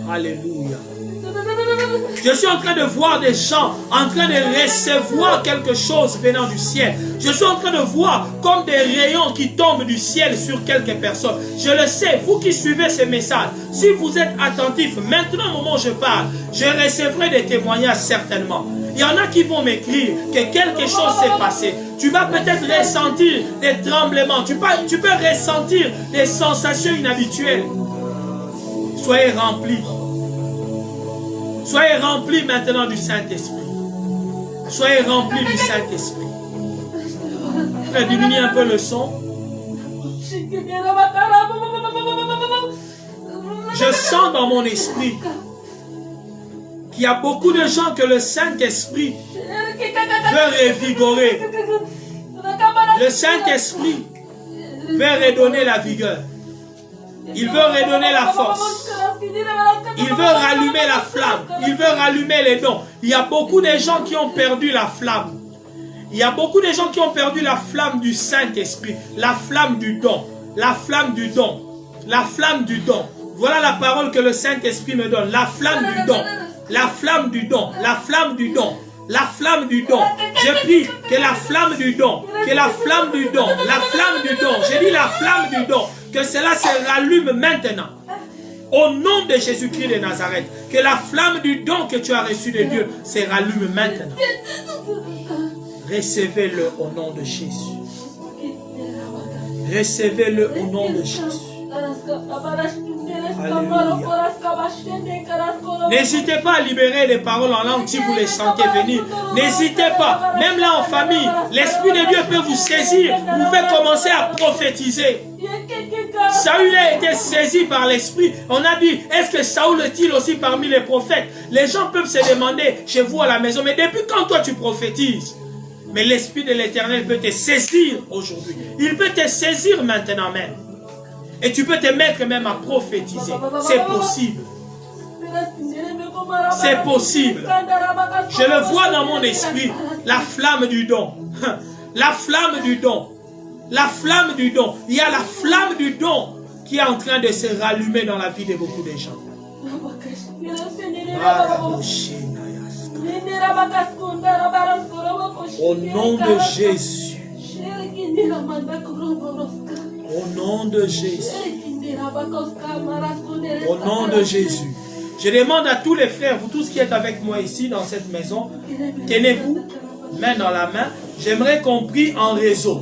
Alléluia. Je suis en train de voir des gens en train de recevoir quelque chose venant du ciel. Je suis en train de voir comme des rayons qui tombent du ciel sur quelques personnes. Je le sais, vous qui suivez ces messages, si vous êtes attentifs, maintenant au moment où je parle, je recevrai des témoignages certainement. Il y en a qui vont m'écrire que quelque chose s'est passé. Tu vas peut-être ressentir des tremblements. Tu peux ressentir des sensations inhabituelles. Soyez remplis. Soyez remplis maintenant du Saint-Esprit. Soyez remplis du Saint-Esprit. Frère, diminue un peu le son. Je sens dans mon esprit qu'il y a beaucoup de gens que le Saint-Esprit veut revigorer. Le Saint-Esprit veut redonner la vigueur. Il veut redonner la force. Il veut rallumer la flamme. Il veut rallumer les dons. Il y a beaucoup de gens qui ont perdu la flamme. Il y a beaucoup de gens qui ont perdu la flamme du Saint-Esprit. La flamme du don. La flamme du don. La flamme du don. Voilà la parole que le Saint-Esprit me donne. La flamme du don. La flamme du don. La flamme du don. La flamme du don. Je prie que la flamme du don. Que la flamme du don. La flamme du don. J'ai dit la flamme du don. Que cela se rallume maintenant. Au nom de Jésus-Christ de Nazareth. Que la flamme du don que tu as reçu de Dieu se rallume maintenant. Recevez-le au nom de Jésus. Recevez-le au nom de Jésus. Alléluia. N'hésitez pas à libérer les paroles en langue si vous les sentez venir. N'hésitez pas. Même là en famille, l'Esprit de Dieu peut vous saisir. Vous pouvez commencer à prophétiser. Saül a été saisi par l'Esprit. On a dit, est-ce que Saül est-il aussi parmi les prophètes? Les gens peuvent se demander chez vous à la maison, mais depuis quand toi tu prophétises? Mais l'Esprit de l'Éternel peut te saisir aujourd'hui. Il peut te saisir maintenant même. Et tu peux te mettre même à prophétiser. C'est possible. C'est possible. Je le vois dans mon esprit. La flamme du don. La flamme du don. La flamme du don. Il y a la flamme du don qui est en train de se rallumer dans la vie de beaucoup de gens. Au nom de Jésus. Au nom de Jésus. Au nom de Jésus. Je demande à tous les frères, vous tous qui êtes avec moi ici dans cette maison, tenez-vous, main dans la main. J'aimerais qu'on prie en réseau.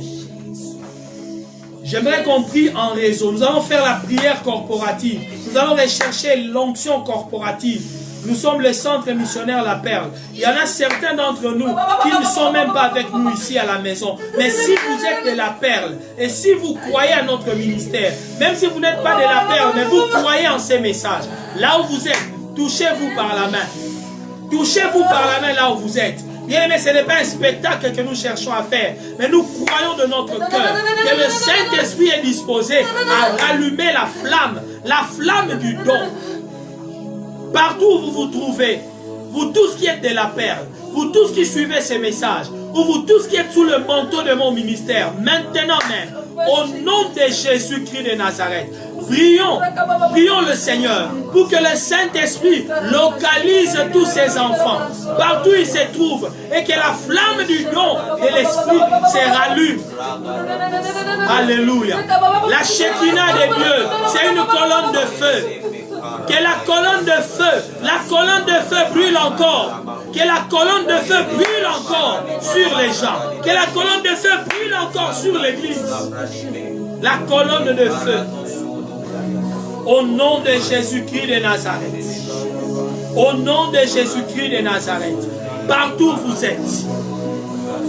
J'aimerais qu'on prie en réseau. Nous allons faire la prière corporative. Nous allons rechercher l'onction corporative. Nous sommes le centre missionnaire La Perle. Il y en a certains d'entre nous qui ne sont même pas avec nous ici à la maison. Mais si vous êtes de La Perle et si vous croyez à notre ministère, même si vous n'êtes pas de La Perle, mais vous croyez en ces messages, là où vous êtes, touchez-vous par la main. Touchez-vous par la main là où vous êtes. Bien aimé, ce n'est pas un spectacle que nous cherchons à faire, mais nous croyons de notre cœur que le Saint-Esprit est disposé à rallumer la flamme du don. Partout où vous vous trouvez, vous tous qui êtes de La Perle, vous tous qui suivez ces messages, ou vous tous qui êtes sous le manteau de mon ministère, maintenant même, au nom de Jésus-Christ de Nazareth, prions le Seigneur pour que le Saint-Esprit localise tous ses enfants, partout où ils se trouvent, et que la flamme du don de l'Esprit se rallume. Alléluia. La Shekinah de Dieu, c'est une colonne de feu. Que la colonne de feu brûle encore. Que la colonne de feu brûle encore sur les gens. Que la colonne de feu brûle encore sur l'église. La colonne de feu. Au nom de Jésus-Christ de Nazareth. Au nom de Jésus-Christ de Nazareth. Partout où vous êtes.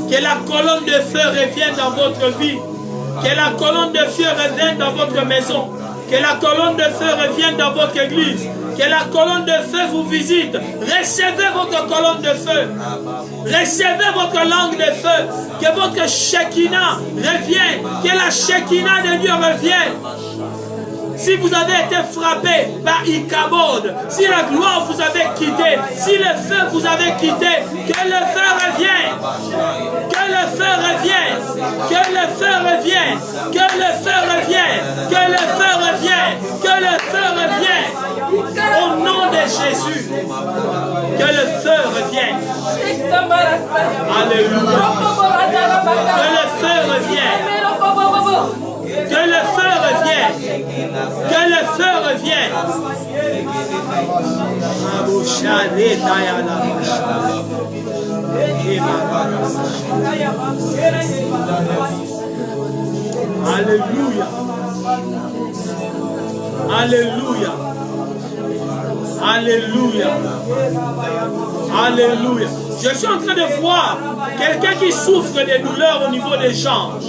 Que la colonne de feu revienne dans votre vie. Que la colonne de feu revienne dans votre maison. Que la colonne de feu revienne dans votre église. Que la colonne de feu vous visite. Recevez votre colonne de feu. Recevez votre langue de feu. Que votre Shekinah revienne. Que la Shekinah de Dieu revienne. Si vous avez été frappé par Ichabod, si la gloire vous avait quitté, si le feu vous avait quitté, que le feu revienne. Que le feu revienne. Que le feu revienne. Que le feu revienne. Que le feu revienne. Que le feu revienne. Au nom de Jésus, que le feu revienne. Alléluia. Que le feu revienne. Que le feu revienne. Que le feu revienne. Alléluia. Alléluia. Alléluia. Alléluia. Je suis en train de voir quelqu'un qui souffre des douleurs au niveau des jambes.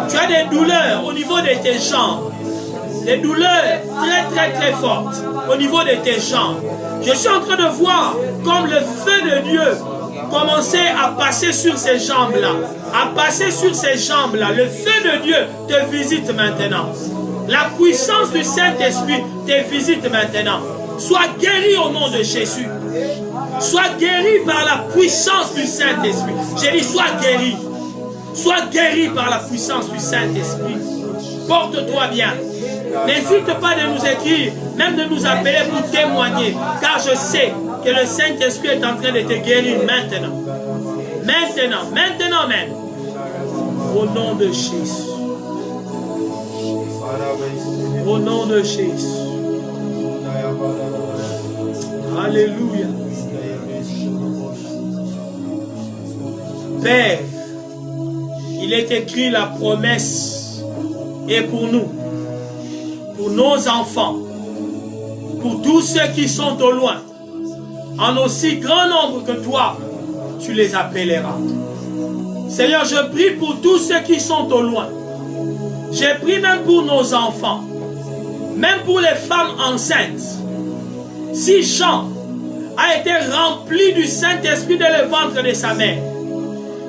Tu as des douleurs au niveau de tes jambes. Des douleurs très fortes au niveau de tes jambes. Je suis en train de voir comme le feu de Dieu commencer à passer sur ces jambes-là. À passer sur ces jambes-là. Le feu de Dieu te visite maintenant. La puissance du Saint-Esprit te visite maintenant. Sois guéri au nom de Jésus. Sois guéri par la puissance du Saint-Esprit. J'ai dit sois guéri. Sois guéri par la puissance du Saint-Esprit. Porte-toi bien. N'hésite pas de nous écrire, même de nous appeler pour témoigner. Car je sais que le Saint-Esprit est en train de te guérir maintenant. Maintenant même. Au nom de Jésus. Au nom de Jésus. Alléluia. Père, il est écrit la promesse est pour nous, pour nos enfants, pour tous ceux qui sont au loin, en aussi grand nombre que toi, tu les appelleras. Seigneur, je prie pour tous ceux qui sont au loin. Je prie même pour nos enfants, même pour les femmes enceintes. Si Jean a été rempli du Saint-Esprit dans le ventre de sa mère,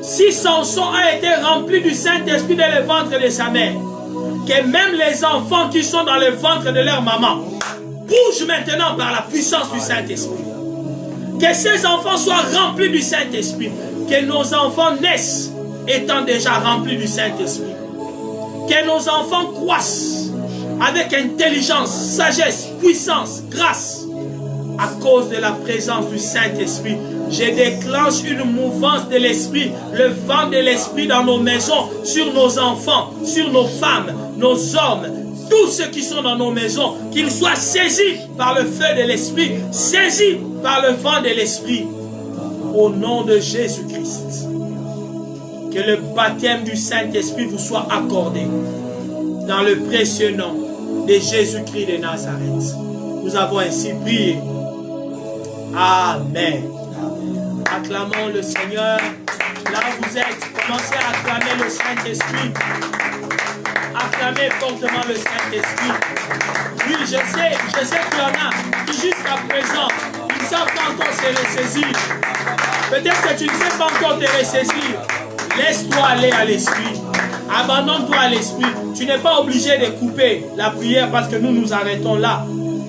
si Samson a été rempli du Saint-Esprit dans le ventre de sa mère, que même les enfants qui sont dans le ventre de leur maman bougent maintenant par la puissance du Saint-Esprit. Que ces enfants soient remplis du Saint-Esprit. Que nos enfants naissent étant déjà remplis du Saint-Esprit. Que nos enfants croissent avec intelligence, sagesse, puissance, grâce. À cause de la présence du Saint-Esprit, je déclenche une mouvance de l'Esprit, le vent de l'Esprit dans nos maisons, sur nos enfants, sur nos femmes, nos hommes, tous ceux qui sont dans nos maisons, qu'ils soient saisis par le feu de l'Esprit, saisis par le vent de l'Esprit, au nom de Jésus-Christ. Que le baptême du Saint-Esprit vous soit accordé, dans le précieux nom de Jésus-Christ de Nazareth. Nous avons ainsi prié. Amen. Acclamons le Seigneur. Là où vous êtes, commencez à acclamer le Saint-Esprit. Acclamez fortement le Saint-Esprit. Oui, je sais qu'il y en a qui jusqu'à présent, ils ne savent pas encore se ressaisir. Peut-être que tu ne sais pas encore te ressaisir. Laisse-toi aller à l'Esprit. Abandonne-toi à l'Esprit. Tu n'es pas obligé de couper la prière parce que nous nous arrêtons là.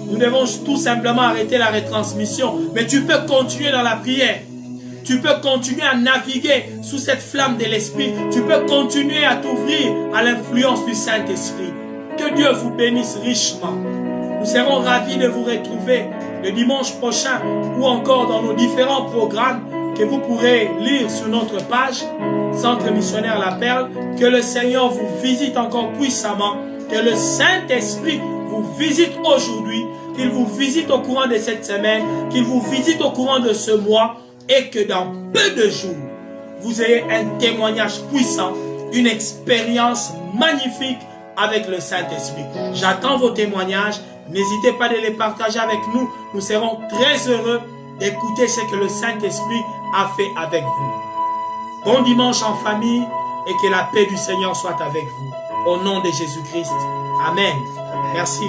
Nous devons tout simplement arrêter la retransmission. Mais tu peux continuer dans la prière. Tu peux continuer à naviguer sous cette flamme de l'Esprit. Tu peux continuer à t'ouvrir à l'influence du Saint-Esprit. Que Dieu vous bénisse richement. Nous serons ravis de vous retrouver le dimanche prochain ou encore dans nos différents programmes que vous pourrez lire sur notre page Centre Missionnaire La Perle. Que le Seigneur vous visite encore puissamment. Que le Saint-Esprit vous visite aujourd'hui, qu'il vous visite au courant de cette semaine, qu'il vous visite au courant de ce mois et que dans peu de jours, vous ayez un témoignage puissant, une expérience magnifique avec le Saint-Esprit. J'attends vos témoignages. N'hésitez pas de les partager avec nous. Nous serons très heureux d'écouter ce que le Saint-Esprit a fait avec vous. Bon dimanche en famille et que la paix du Seigneur soit avec vous. Au nom de Jésus-Christ. Amen. Merci.